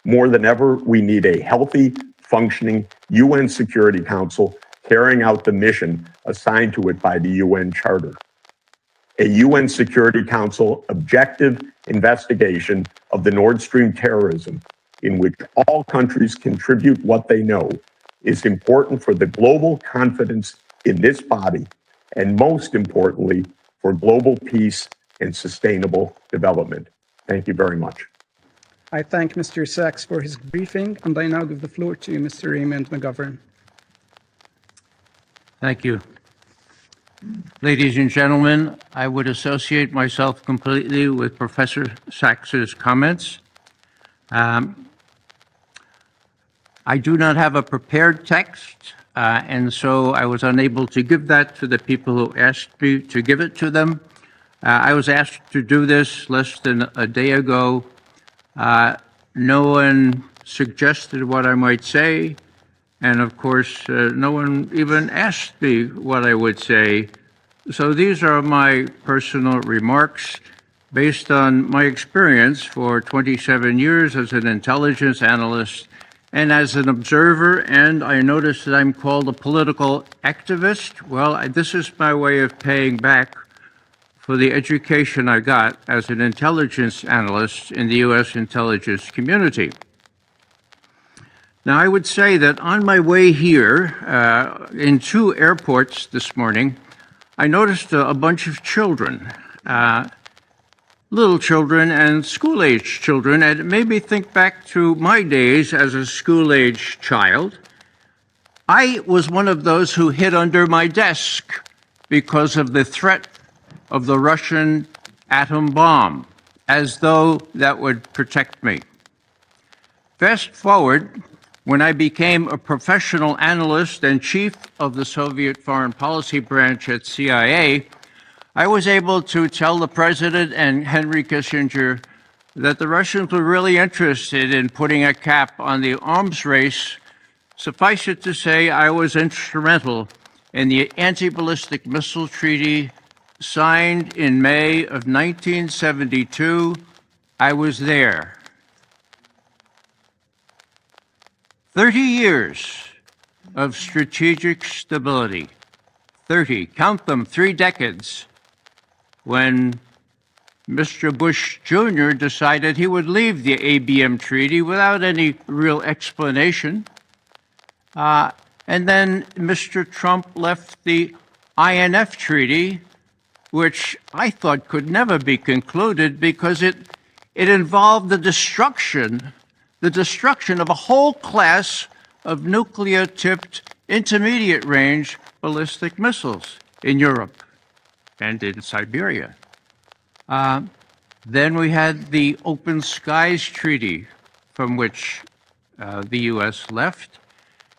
More than ever, we need a healthy, functioning UN Security Council carrying out the mission assigned to it by the UN Charter. A UN Security Council objective investigation of the Nord Stream terrorism, in which all countries contribute what they know, is important for the global confidence in this body, and most importantly, for global peace and sustainable development. Thank you very much. I thank Mr. Sachs for his briefing, and I now give the floor to Mr. Raymond McGovern. Thank you. Ladies and gentlemen, I would associate myself completely with Professor Sachs's comments. I do not have a prepared text, and so I was unable to give that to the people who asked me to give it to them. I was asked to do this less than a day ago. No one suggested what I might say, and of course, no one even asked me what I would say. So these are my personal remarks based on my experience for 27 years as an intelligence analyst and as an observer, and I notice that I'm called a political activist. Well, this is my way of paying back for the education I got as an intelligence analyst in the U.S. intelligence community. Now, I would say that on my way here, in two airports this morning, I noticed a bunch of children, little children and school-aged children, and it made me think back to my days as a school-aged child. I was one of those who hid under my desk because of the threat of the Russian atom bomb, as though that would protect me. Fast forward, when I became a professional analyst and chief of the Soviet foreign policy branch at CIA, I was able to tell the president and Henry Kissinger that the Russians were really interested in putting a cap on the arms race Suffice it to say, I was instrumental in the anti-ballistic missile treaty signed in May of 1972. I was there. 30 years of strategic stability. 30, count them, 3 decades, when Mr. Bush Jr. decided he would leave the ABM treaty without any real explanation. And then Mr. Trump left the INF treaty, which I thought could never be concluded because it involved the destruction of a whole class of nuclear-tipped intermediate-range ballistic missiles in Europe and in Siberia. Then we had the Open Skies Treaty, from which the U.S. left.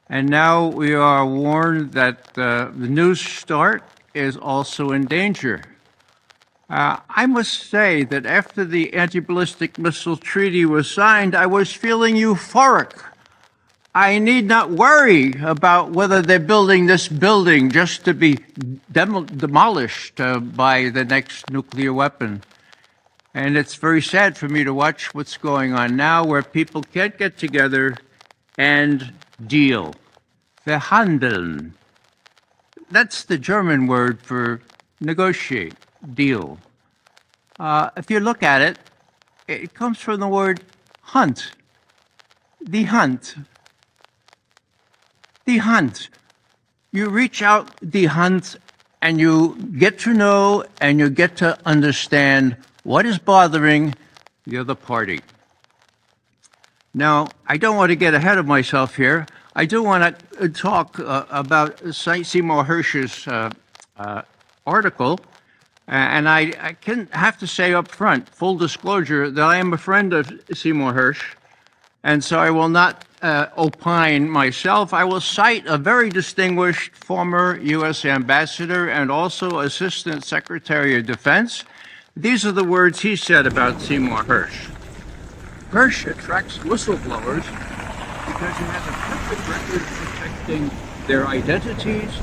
And now we are warned that the New START is also in danger. I must say that after the anti-ballistic missile treaty was signed, I was feeling euphoric. I need not worry about whether they're building this building just to be demolished by the next nuclear weapon. And it's very sad for me to watch what's going on now, where people can't get together and deal. Verhandeln. That's the German word for negotiate, deal. If you look at it, it comes from the word hunt. The hunt. The hunt. You reach out the hunt and you get to know and you get to understand what is bothering the other party. Now, I don't want to get ahead of myself here. I do want to talk about Seymour Hersh's article. And I can have to say up front, full disclosure, that I am a friend of Seymour Hersh. And so I will not opine myself. I will cite a very distinguished former U.S. ambassador and also Assistant Secretary of Defense. These are the words he said about Seymour Hersh. Hersh attracts whistleblowers because he has a perfect record of protecting their identities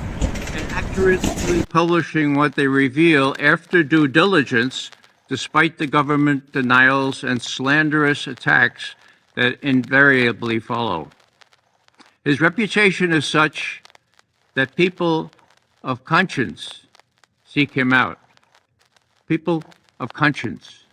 and accurately publishing what they reveal after due diligence, despite the government denials and slanderous attacks that invariably follow. His reputation is such that people of conscience seek him out. People of conscience.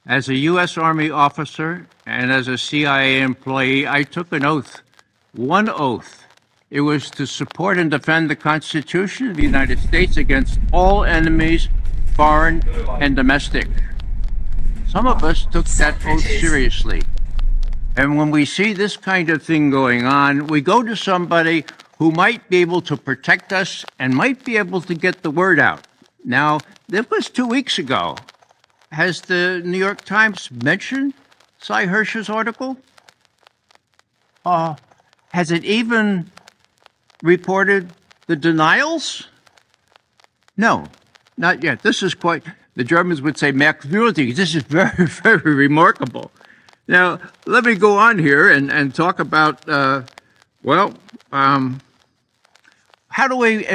As a U.S. Army officer and as a CIA employee, I took an oath, one oath. It was to support and defend the Constitution of the United States against all enemies, foreign and domestic. Some of us took that oath seriously. And when we see this kind of thing going on, we go to somebody who might be able to protect us and might be able to get the word out. Now, that was 2 weeks ago. Has the New York Times mentioned Cy Hersh's article? Has it even reported the denials? No, not yet. This is quite, the Germans would say, merkwürdig. This is very, very remarkable. Now, let me go on here and talk about, how do we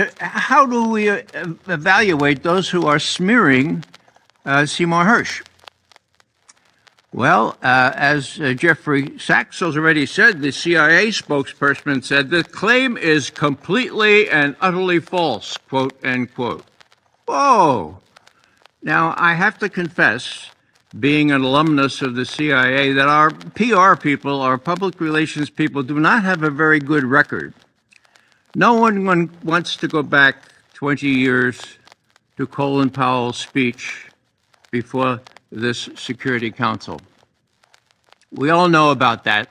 evaluate those who are smearing Seymour Hersh? Well, as Jeffrey Sachs has already said, the CIA spokesperson said, the claim is completely and utterly false, quote, end quote. Whoa. Now, I have to confess, being an alumnus of the CIA, that our PR people, our public relations people, do not have a very good record. No one wants to go back 20 years to Colin Powell's speech before this Security Council. We all know about that.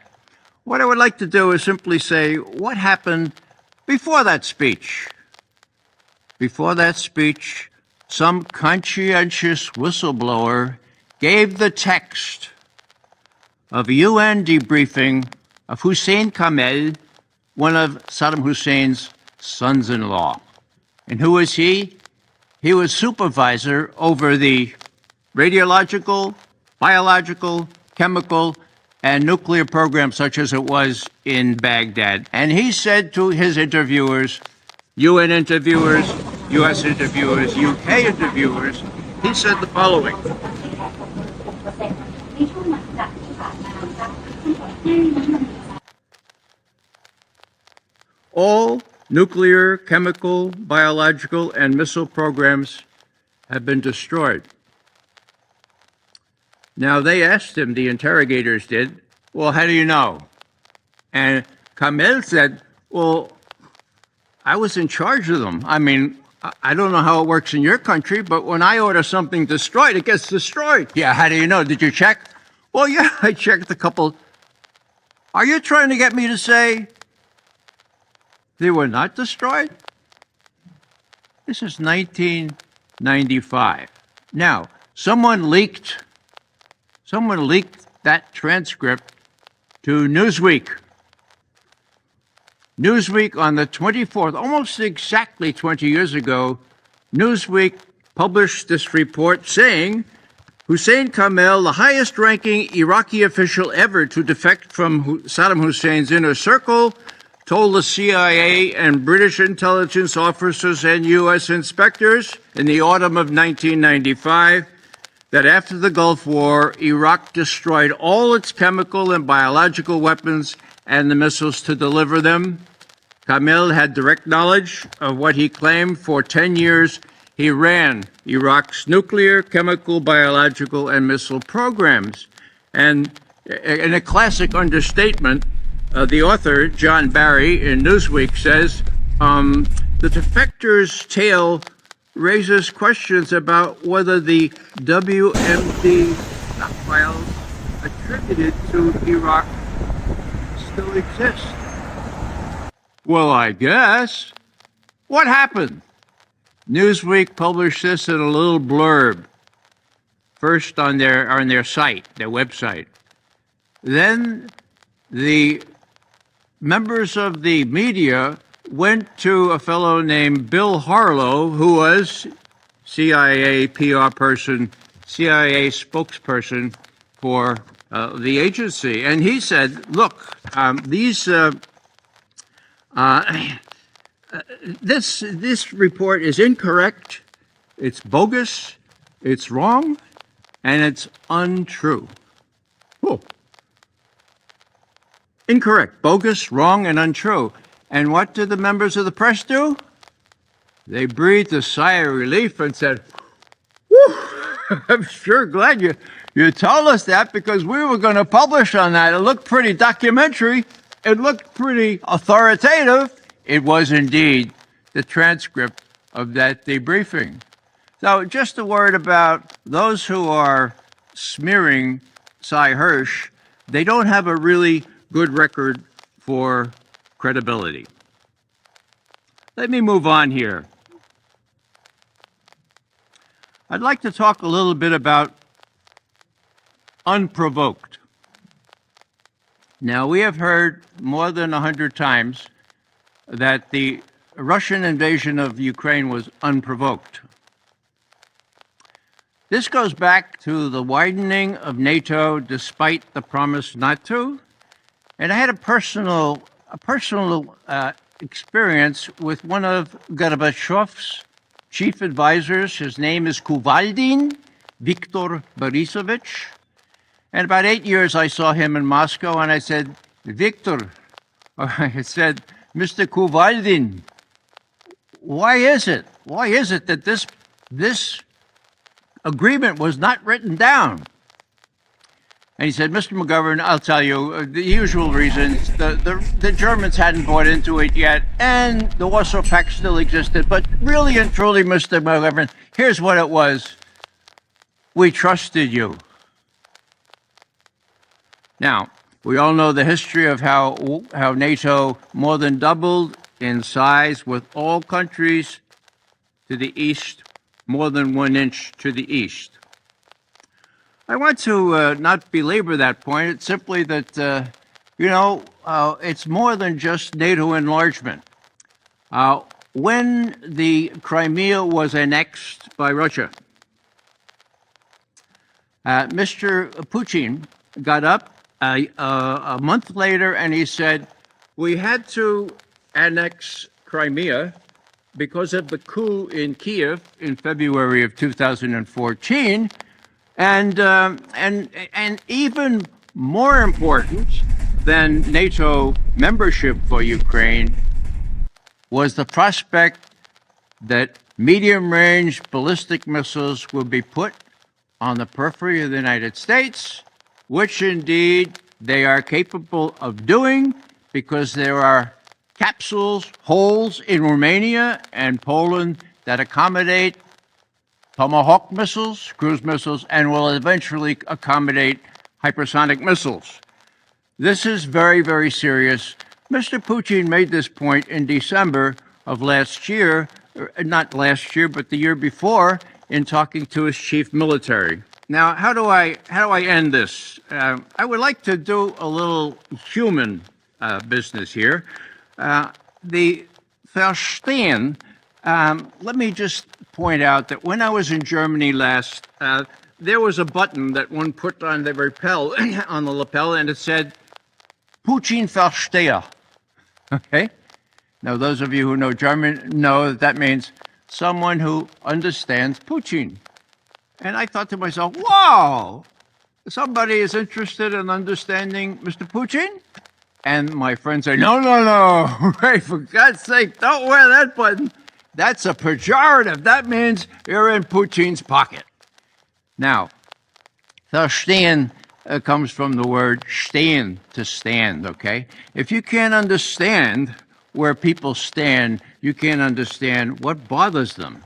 What I would like to do is simply say, what happened before that speech? Before that speech, some conscientious whistleblower gave the text of a UN debriefing of Hussein Kamel, one of Saddam Hussein's sons-in-law. And who was he? He was supervisor over the radiological, biological, chemical, and nuclear program such as it was in Baghdad. And he said to his interviewers, UN interviewers, U.S. interviewers, UK interviewers, he said the following. All nuclear, chemical, biological, and missile programs have been destroyed. Now, they asked him, the interrogators did, well, how do you know? And Kamel said, well, I was in charge of them. I mean, I don't know how it works in your country, but when I order something destroyed, it gets destroyed. Yeah, how do you know? Did you check? Well, yeah, I checked a couple. Are you trying to get me to say they were not destroyed? This is 1995. Now, someone leaked that transcript to Newsweek. Newsweek on the 24th, almost exactly 20 years ago, Newsweek published this report saying Hussein Kamel, the highest-ranking Iraqi official ever to defect from Saddam Hussein's inner circle, told the CIA and British intelligence officers and U.S. inspectors in the autumn of 1995 that after the Gulf War, Iraq destroyed all its chemical and biological weapons and the missiles to deliver them. Kamel had direct knowledge of what he claimed for 10 years. He ran Iraq's nuclear, chemical, biological, and missile programs. And in a classic understatement, the author, John Barry, in Newsweek says, the defector's tale raises questions about whether the WMD stockpiles attributed to Iraq still exist. Well, I guess. What happened? Newsweek published this in a little blurb, first on their site, their website. Then the members of the media went to a fellow named Bill Harlow, who was CIA PR person, CIA spokesperson for the agency. And he said, look, this report is incorrect, it's bogus, it's wrong, and it's untrue. Whoa. Incorrect, bogus, wrong, and untrue. And what did the members of the press do? They breathed a sigh of relief and said, whew, I'm sure glad you told us that because we were going to publish on that. It looked pretty documentary. It looked pretty authoritative. It was indeed the transcript of that debriefing. So just a word about those who are smearing Sy Hersh. They don't have a really good record for credibility. Let me move on here. I'd like to talk a little bit about unprovoked. Now, we have heard more than 100 times that the Russian invasion of Ukraine was unprovoked. This goes back to the widening of NATO despite the promise not to. And I had a personal experience with one of Gorbachev's chief advisors. His name is Kuvaldin, Viktor Borisovich. And about 8 years I saw him in Moscow and I said, Viktor, I said, Mr. Kuvaldin, why is it that this agreement was not written down? And he said, Mr. McGovern, I'll tell you, the usual reasons. The Germans hadn't bought into it yet, and the Warsaw Pact still existed. But really and truly, Mr. McGovern, here's what it was. We trusted you. Now, we all know the history of how NATO more than doubled in size, with all countries to the east more than 1 inch to the east. I want to not belabor that point. It's simply that, it's more than just NATO enlargement. When the Crimea was annexed by Russia, Mr. Putin got up a month later, and he said, we had to annex Crimea because of the coup in Kiev in February of 2014, and even more important than NATO membership for Ukraine was the prospect that medium-range ballistic missiles would be put on the periphery of the United States, which indeed they are capable of doing because there are capsules, holes in Romania and Poland that accommodate Tomahawk missiles, cruise missiles, and will eventually accommodate hypersonic missiles. This is very, very serious. Mr. Putin made this point in December of last year, not last year, but the year before, in talking to his chief military. Now, how do I end this? I would like to do a little human business here. The Verstehen, let me just point out that when I was in Germany last, there was a button that one put on the lapel, and it said, Putin Versteher. Okay? Now, those of you who know German know that means someone who understands Putin. And I thought to myself, wow, somebody is interested in understanding Mr. Putin? And my friend said, no, Ray, for God's sake, don't wear that button. That's a pejorative. That means you're in Putin's pocket. Now, Verstehen comes from the word stehen, to stand, okay? If you can't understand where people stand, you can't understand what bothers them.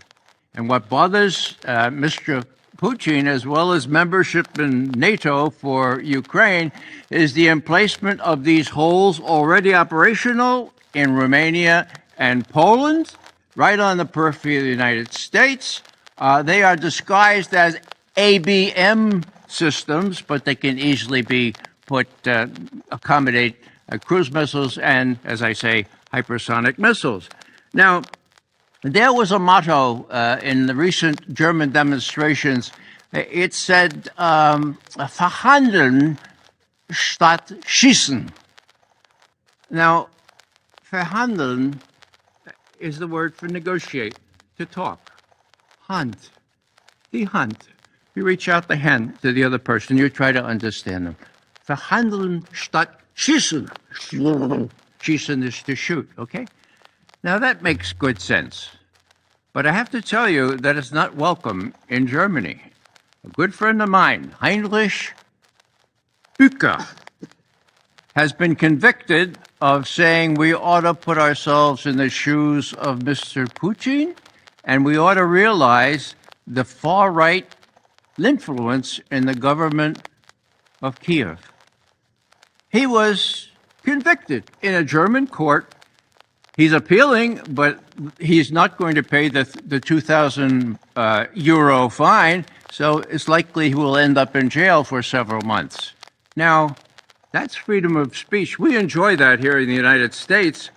And what bothers Mr. Putin, as well as membership in NATO for Ukraine, is the emplacement of these holes already operational in Romania and Poland, right on the periphery of the United States. They are disguised as ABM systems, but they can easily be put, accommodate cruise missiles and, as I say, hypersonic missiles. Now, there was a motto in the recent German demonstrations. It said, verhandeln statt schießen. Now, verhandeln is the word for negotiate, to talk. Hand, die Hand. You reach out the hand to the other person, you try to understand them. Verhandeln statt schießen. Schießen is to shoot, okay? Now that makes good sense. But I have to tell you that it's not welcome in Germany. A good friend of mine, Heinrich Bücker, has been convicted of saying we ought to put ourselves in the shoes of Mr. Putin, and we ought to realize the far-right influence in the government of Kiev. He was convicted in a German court. He's appealing, but he's not going to pay the 2,000 euro fine, so it's likely he will end up in jail for several months. Now, that's freedom of speech. We enjoy that here in the United States.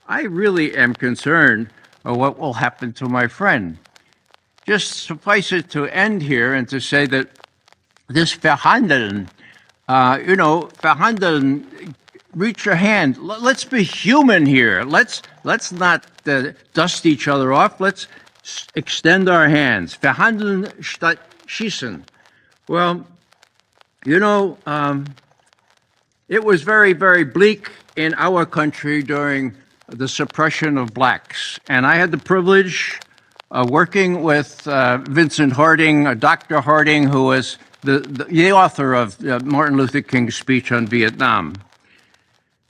I really am concerned of what will happen to my friend. Just suffice it to end here and to say that this verhandeln, verhandeln, reach your hand. Let's be human here. Let's not dust each other off. Let's extend our hands. Verhandeln statt schießen. Well, it was very, very bleak in our country during the suppression of blacks. And I had the privilege of working with Vincent Harding, Dr. Harding, who was the author of Martin Luther King's speech on Vietnam.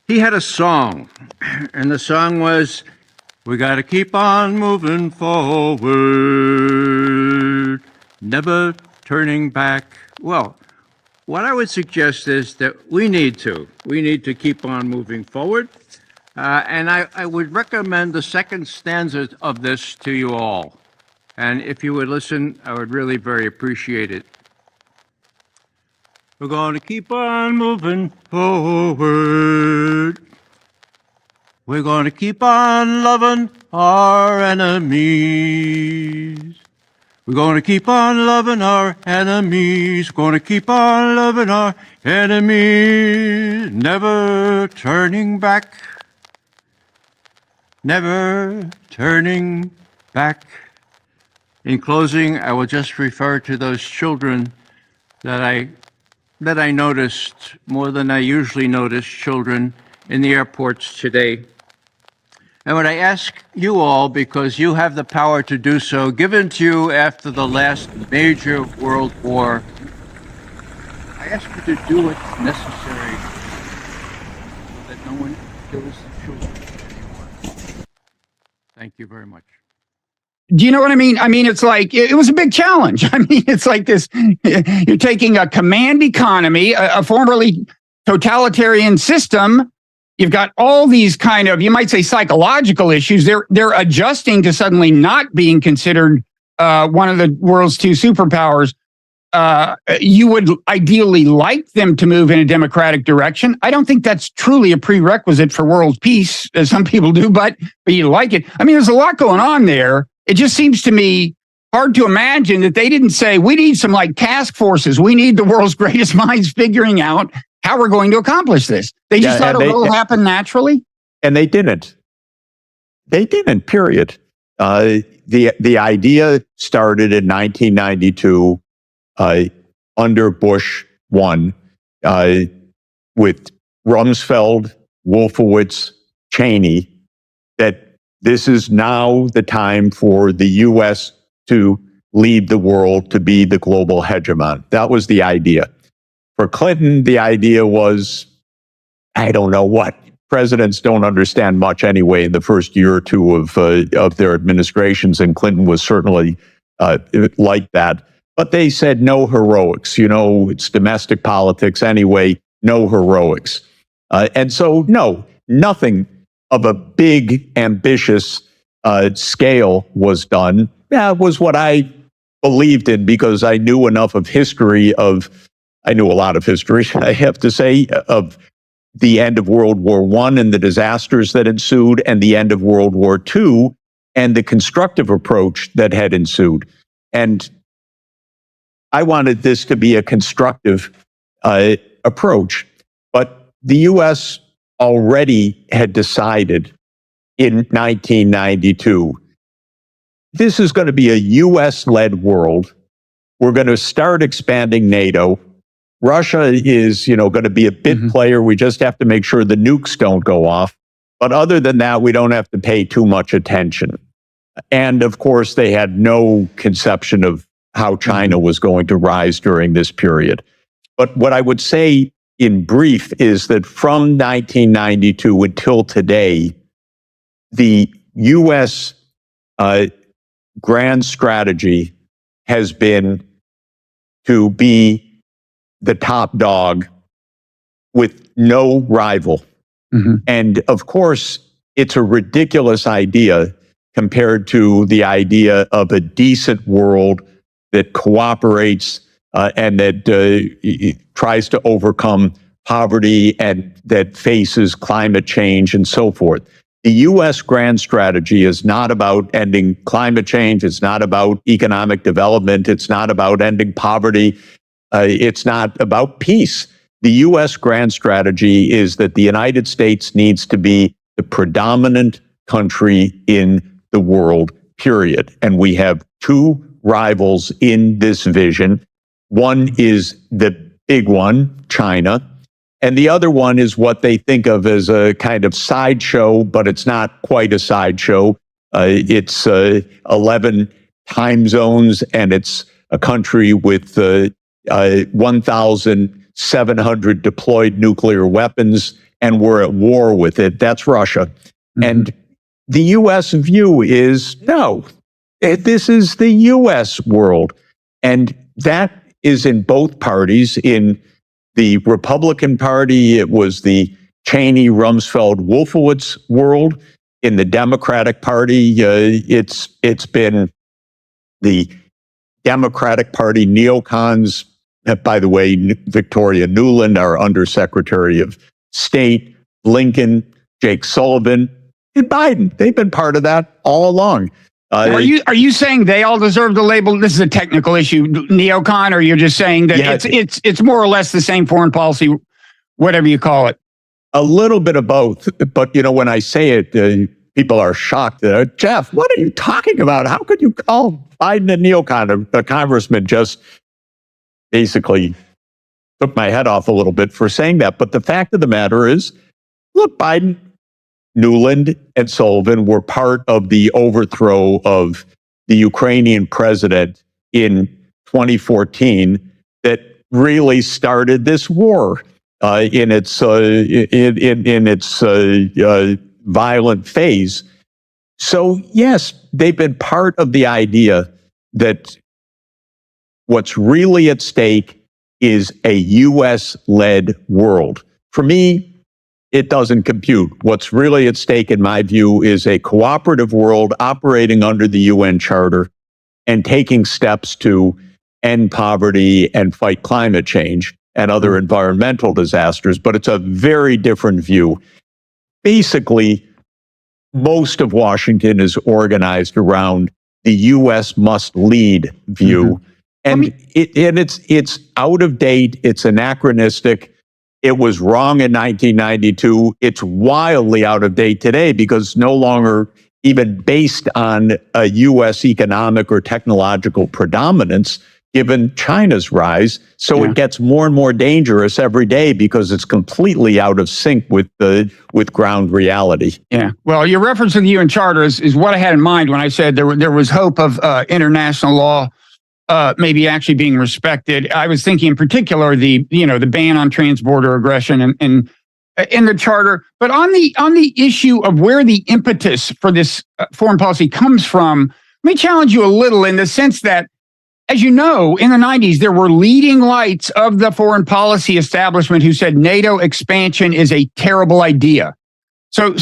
He had a song, and the song was, we got to keep on moving forward, never turning back. Well, what I would suggest is that we need to keep on moving forward. And I would recommend the second stanza of this to you all. And if you would listen, I would really very appreciate it. We're going to keep on moving forward. We're going to keep on loving our enemies. We're going to keep on loving our enemies. We're going to keep on loving our enemies. Never turning back. Never turning back. In closing, I will just refer to those children that I noticed more than I usually notice children in the airports today. And when I ask you all, because you have the power to do so, given to you after the last major world war, I ask you to do what's necessary so that no one kills the children anymore. Thank you very much. Do you know what I mean? I mean, it's like, it was a big challenge. I mean, it's like this, you're taking a command economy, a formerly totalitarian system. You've got all these kind of, you might say, psychological issues. They're adjusting to suddenly not being considered one of the world's two superpowers. You would ideally like them to move in a democratic direction. I don't think that's truly a prerequisite for world peace, as some people do, but you like it. I mean, there's a lot going on there. It just seems to me hard to imagine that they didn't say, we need some like task forces. We need the world's greatest minds figuring out how we're going to accomplish this. They just thought it will happen naturally. And they didn't. They didn't, period. The idea started in 1992 under Bush 1 with Rumsfeld, Wolfowitz, Cheney, that this is now the time for the U.S. to lead the world, to be the global hegemon. That was the idea. For Clinton, the idea was, I don't know what. Presidents don't understand much anyway in the first year or two of their administrations, and Clinton was certainly like that. But they said no heroics. You know, it's domestic politics anyway, no heroics. And so, no, nothing of a big, ambitious scale was done. That was what I believed in because I knew enough of history I knew a lot of history, I have to say, of the end of World War I and the disasters that ensued, and the end of World War II and the constructive approach that had ensued. And I wanted this to be a constructive approach. But the U.S. already had decided in 1992, this is going to be a U.S.-led world. We're going to start expanding NATO. Russia is, going to be a bit player. We just have to make sure the nukes don't go off. But other than that, we don't have to pay too much attention. And of course, they had no conception of how China was going to rise during this period. But what I would say in brief is that from 1992 until today, the U.S. grand strategy has been to be the top dog with no rival. And of course, it's a ridiculous idea compared to the idea of a decent world that cooperates and that tries to overcome poverty and that faces climate change and so forth. The U.S. grand strategy is not about ending climate change. It's not about economic development. It's not about ending poverty. It's not about peace. The U.S. grand strategy is that the United States needs to be the predominant country in the world, period. And we have two rivals in this vision. One is the big one, China, and the other one is what they think of as a kind of sideshow, but it's not quite a sideshow. It's 11 time zones, and it's a country with 1,700 deployed nuclear weapons, and we're at war with it. That's Russia. And the U.S. view is, no, this is the U.S. world. And that is in both parties. In the Republican Party, it was the Cheney, Rumsfeld, Wolfowitz world. In the Democratic Party, it's been the Democratic Party neocons. By the way, Victoria Nuland, our Undersecretary of State, Blinken, Jake Sullivan, and Biden. They've been part of that all along. Are you saying they all deserve the label? This is a technical issue, neocon, or you're just saying that it's more or less the same foreign policy, whatever you call it? A little bit of both, but when I say it, people are shocked. Jeff, what are you talking about? How could you call Biden a neocon? A congressman just basically took my head off a little bit for saying that. But the fact of the matter is, look, Biden, Newland, and Sullivan were part of the overthrow of the Ukrainian president in 2014 that really started this war in its violent phase. So yes, they've been part of the idea that what's really at stake is a U.S.-led world. For me, it doesn't compute. What's really at stake, in my view, is a cooperative world operating under the UN Charter and taking steps to end poverty and fight climate change and other environmental disasters. But it's a very different view. Basically, most of Washington is organized around the U.S. must lead view. And it's out of date. It's anachronistic. It was wrong in 1992. It's wildly out of date today because it's no longer even based on a U.S. economic or technological predominance given China's rise. So it gets more and more dangerous every day because it's completely out of sync with ground reality. Yeah. Well, your reference to the UN Charter is what I had in mind when I said there was hope of international law maybe actually being respected. I was thinking in particular the ban on transborder aggression and in the charter. But on the issue of where the impetus for this foreign policy comes from, let me challenge you a little in the sense that, as you know, in the 90s, there were leading lights of the foreign policy establishment who said NATO expansion is a terrible idea. So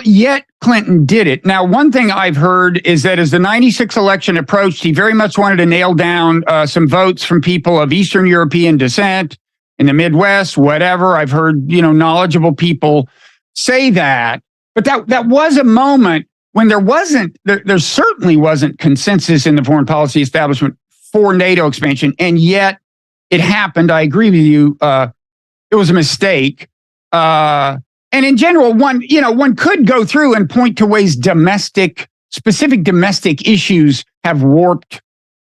yet Clinton did it. Now, one thing I've heard is that as the 96 election approached, he very much wanted to nail down some votes from people of Eastern European descent in the Midwest, whatever. I've heard, knowledgeable people say that. But that was a moment when there certainly wasn't consensus in the foreign policy establishment for NATO expansion. And yet it happened. I agree with you. It was a mistake. And in general, one could go through and point to ways specific domestic issues have warped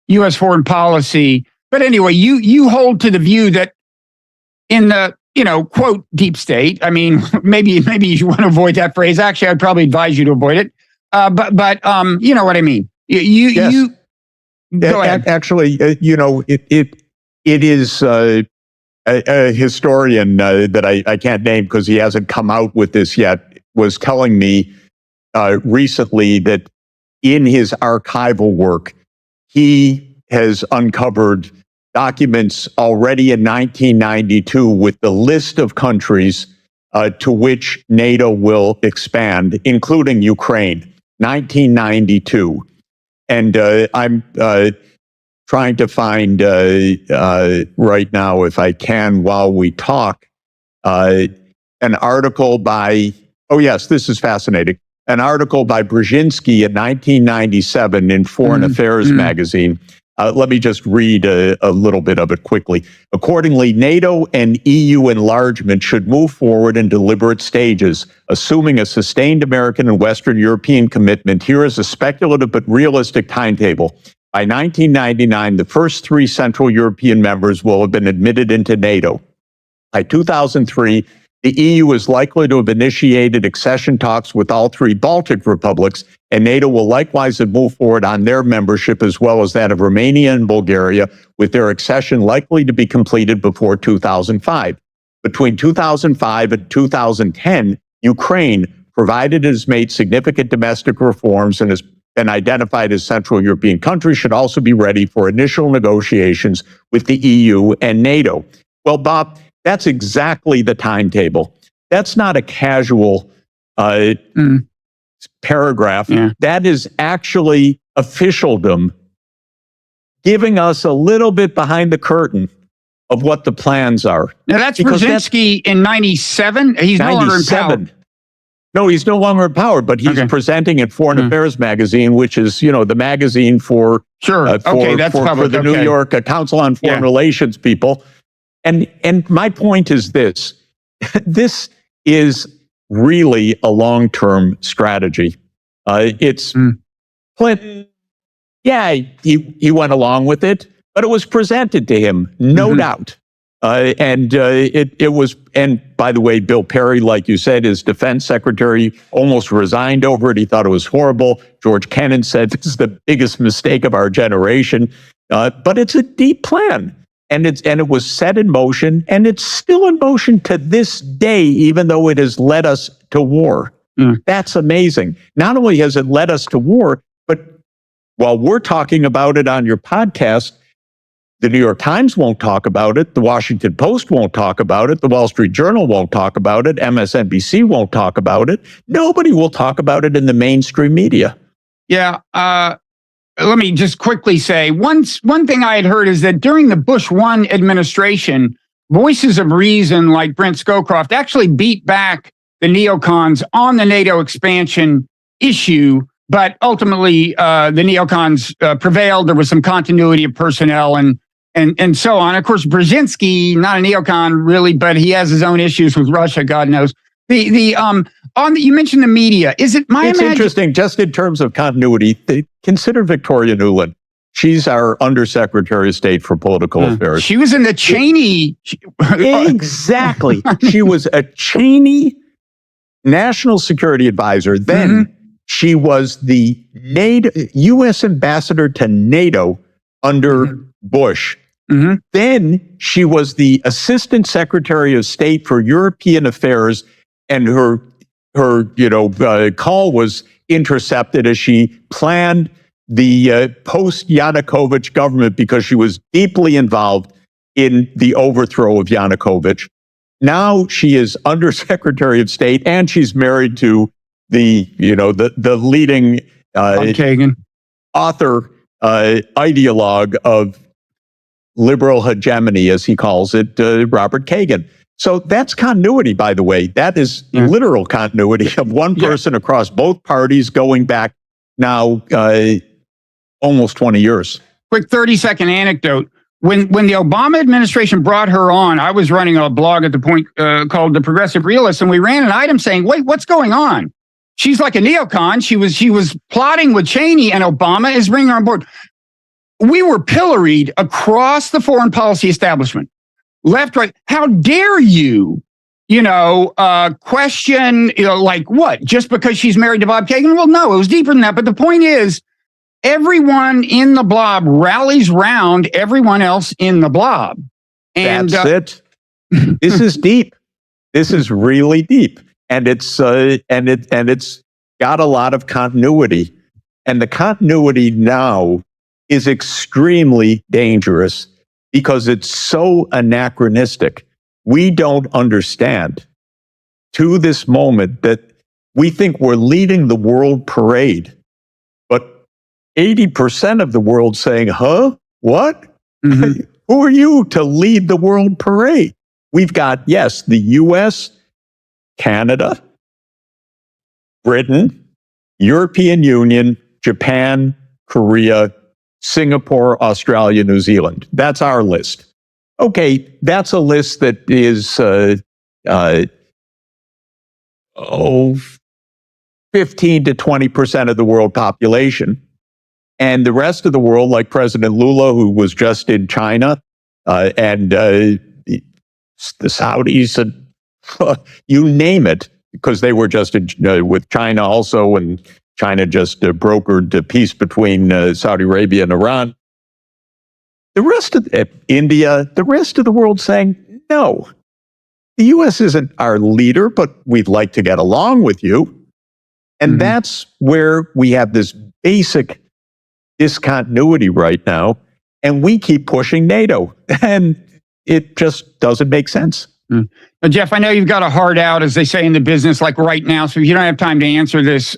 U.S. foreign policy. But anyway, you hold to the view that in the, quote, deep state, I mean, maybe you want to avoid that phrase. Actually, I'd probably advise you to avoid it. But you know what I mean? Yes. Go ahead. Actually, it is a historian that I can't name because he hasn't come out with this yet, was telling me recently that in his archival work, he has uncovered documents already in 1992 with the list of countries to which NATO will expand, including Ukraine, 1992. And I'm trying to find right now, if I can, while we talk, an article by, oh yes, this is fascinating, an article by Brzezinski in 1997 in Foreign Affairs magazine. Let me just read a little bit of it quickly. Accordingly, NATO and EU enlargement should move forward in deliberate stages, assuming a sustained American and Western European commitment. Here is a speculative but realistic timetable. By 1999, the first 3 Central European members will have been admitted into NATO. By 2003, the EU is likely to have initiated accession talks with all 3 Baltic republics, and NATO will likewise have moved forward on their membership as well as that of Romania and Bulgaria, with their accession likely to be completed before 2005. Between 2005 and 2010, Ukraine, provided it has made significant domestic reforms and has been identified as Central European country, should also be ready for initial negotiations with the EU and NATO. Well, Bob, that's exactly the timetable. That's not a casual paragraph. Yeah. That is actually officialdom giving us a little bit behind the curtain of what the plans are. Now that's Brzezinski in 97. He's no longer in power. No, he's no longer in power, but he's presenting at Foreign Affairs magazine, which is, the magazine for that's public. For the New York Council on Foreign Relations people. And my point is this: this is really a long-term strategy. It's Clinton. Yeah, he went along with it, but it was presented to him, no doubt. It was, and by the way, Bill Perry, like you said, his defense secretary almost resigned over it. He thought it was horrible. George Kennan said this is the biggest mistake of our generation. But it's a deep plan, and it was set in motion, and it's still in motion to this day, even though it has led us to war. That's amazing. Not only has it led us to war, but while we're talking about it on your podcast, the New York Times won't talk about it. The Washington Post won't talk about it. The Wall Street Journal won't talk about it. MSNBC won't talk about it. Nobody will talk about it in the mainstream media. Yeah. Let me just quickly say, one thing I had heard is that during the Bush 1 administration, voices of reason like Brent Scowcroft actually beat back the neocons on the NATO expansion issue. But ultimately, the neocons prevailed. There was some continuity of personnel and so on. Of course, Brzezinski, not a neocon really, but he has his own issues with Russia. God knows. You mentioned the media. Is it my? It's interesting. Just in terms of continuity, consider Victoria Nuland. She's our Undersecretary of State for Political Affairs. She was in the Cheney. Exactly. She was a Cheney National Security Advisor. Then she was the U.S. ambassador to NATO under Bush. Then she was the Assistant Secretary of State for European Affairs, and her call was intercepted as she planned the post-Yanukovych government because she was deeply involved in the overthrow of Yanukovych. Now she is Undersecretary of State, and she's married to the leading author, ideologue of liberal hegemony, as he calls it, Robert Kagan. So that's continuity, by the way. That is literal continuity of one person across both parties going back now almost 20 years. Quick 30-second anecdote. When the Obama administration brought her on, I was running a blog at the point called The Progressive Realist, and we ran an item saying, wait, what's going on? She's like a neocon. She was plotting with Cheney, and Obama is bringing her on board. We were pilloried across the foreign policy establishment, left, right. How dare you, question, like what? Just because she's married to Bob Kagan? Well, no, it was deeper than that. But the point is, everyone in the blob rallies round everyone else in the blob. And that's it. This is deep. This is really deep. And it's got a lot of continuity. And the continuity now is extremely dangerous because it's so anachronistic. We don't understand to this moment that we think we're leading the world parade, but 80% of the world saying, huh? What? Who are you to lead the world parade? We've got, yes, the U.S., Canada, Britain, European Union, Japan, Korea, Singapore, Australia, New Zealand. That's our list. Okay, that's a list that is 15 to 20% of the world population. And the rest of the world, like President Lula, who was just in China, and the Saudis, and you name it, because they were just with China also, and China just brokered peace between Saudi Arabia and Iran. The rest of India, the rest of the world saying, no, the U.S. isn't our leader, but we'd like to get along with you. And that's where we have this basic discontinuity right now. And we keep pushing NATO. And it just doesn't make sense. Now, Jeff, I know you've got a heart out, as they say in the business, like right now. So if you don't have time to answer this,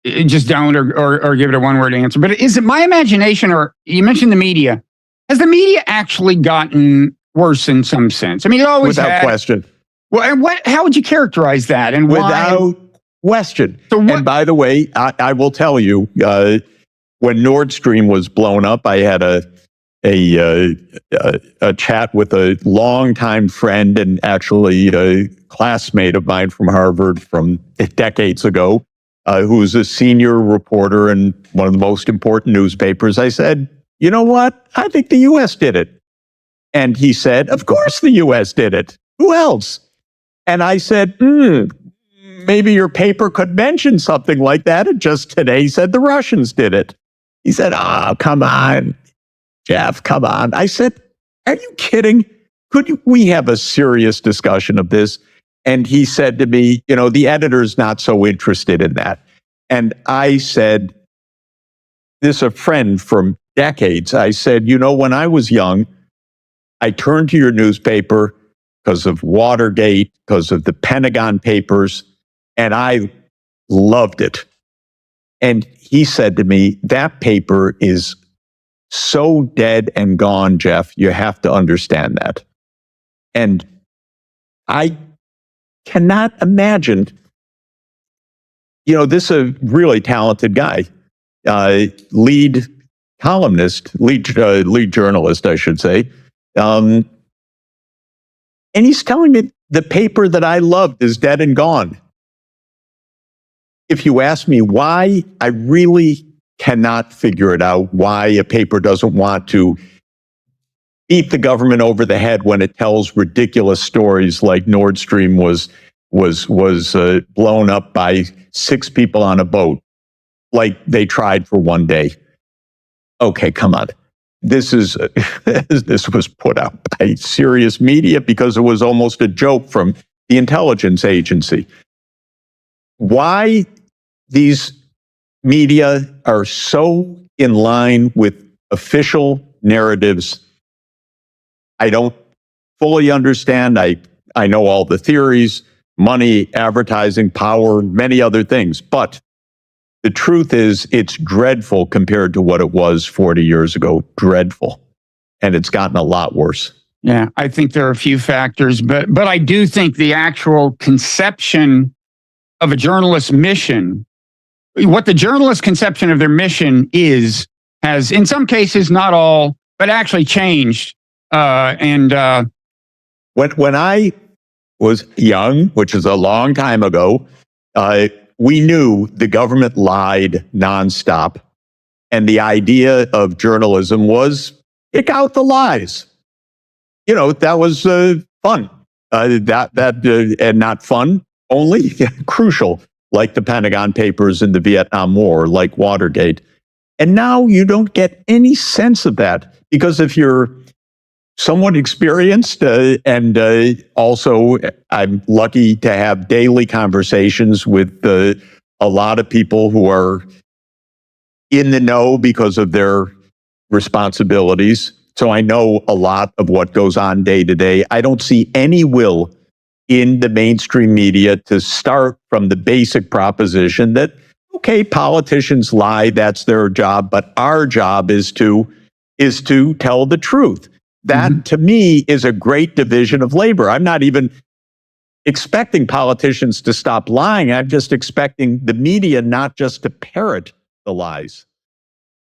just don't or give it a one-word answer. But is it my imagination, or you mentioned the media? Has the media actually gotten worse in some sense? I mean, it always without question. Well, and how would you characterize that? And without question. So and by the way, I will tell you, when Nord Stream was blown up, I had a chat with a longtime friend and actually a classmate of mine from Harvard from decades ago, who was a senior reporter in one of the most important newspapers. I said, you know what? I think the U.S. did it. And he said, of course the U.S. did it. Who else? And I said, maybe your paper could mention something like that. And just today said the Russians did it. He said, oh, come on, Jeff, come on. I said, are you kidding? Could we have a serious discussion of this? And he said to me, you know, the editor's not so interested in that. And I said, this is a friend from decades. I said, you know, when I was young, I turned to your newspaper because of Watergate, because of the Pentagon Papers, and I loved it. And he said to me, that paper is so dead and gone, Jeff, you have to understand that. And I cannot imagine, you know, this is a really talented guy, lead columnist, lead journalist, I should say. And he's telling me the paper that I loved is dead and gone. If you ask me why, I really cannot figure it out, why a paper doesn't want to beat the government over the head when it tells ridiculous stories like Nord Stream was blown up by 6 people on a boat, like they tried for one day. Okay, come on. This was put out by serious media because it was almost a joke from the intelligence agency. Why these media are so in line with official narratives, I don't fully understand. I know all the theories, money, advertising, power, many other things. But the truth is, it's dreadful compared to what it was 40 years ago. Dreadful. And it's gotten a lot worse. Yeah, I think there are a few factors, but I do think the actual conception of a journalist's mission, what the journalist's conception of their mission is, has in some cases, not all, but actually changed. When I was young, which is a long time ago, we knew the government lied nonstop. And the idea of journalism was pick out the lies. You know, that was fun. And not fun, only crucial, like the Pentagon Papers in the Vietnam War, like Watergate. And now you don't get any sense of that, because if you're somewhat experienced, and also I'm lucky to have daily conversations with a lot of people who are in the know because of their responsibilities. So I know a lot of what goes on day to day. I don't see any will in the mainstream media to start from the basic proposition that, okay, politicians lie, that's their job, but our job is to tell the truth. That, to me, is a great division of labor. I'm not even expecting politicians to stop lying. I'm just expecting the media not just to parrot the lies.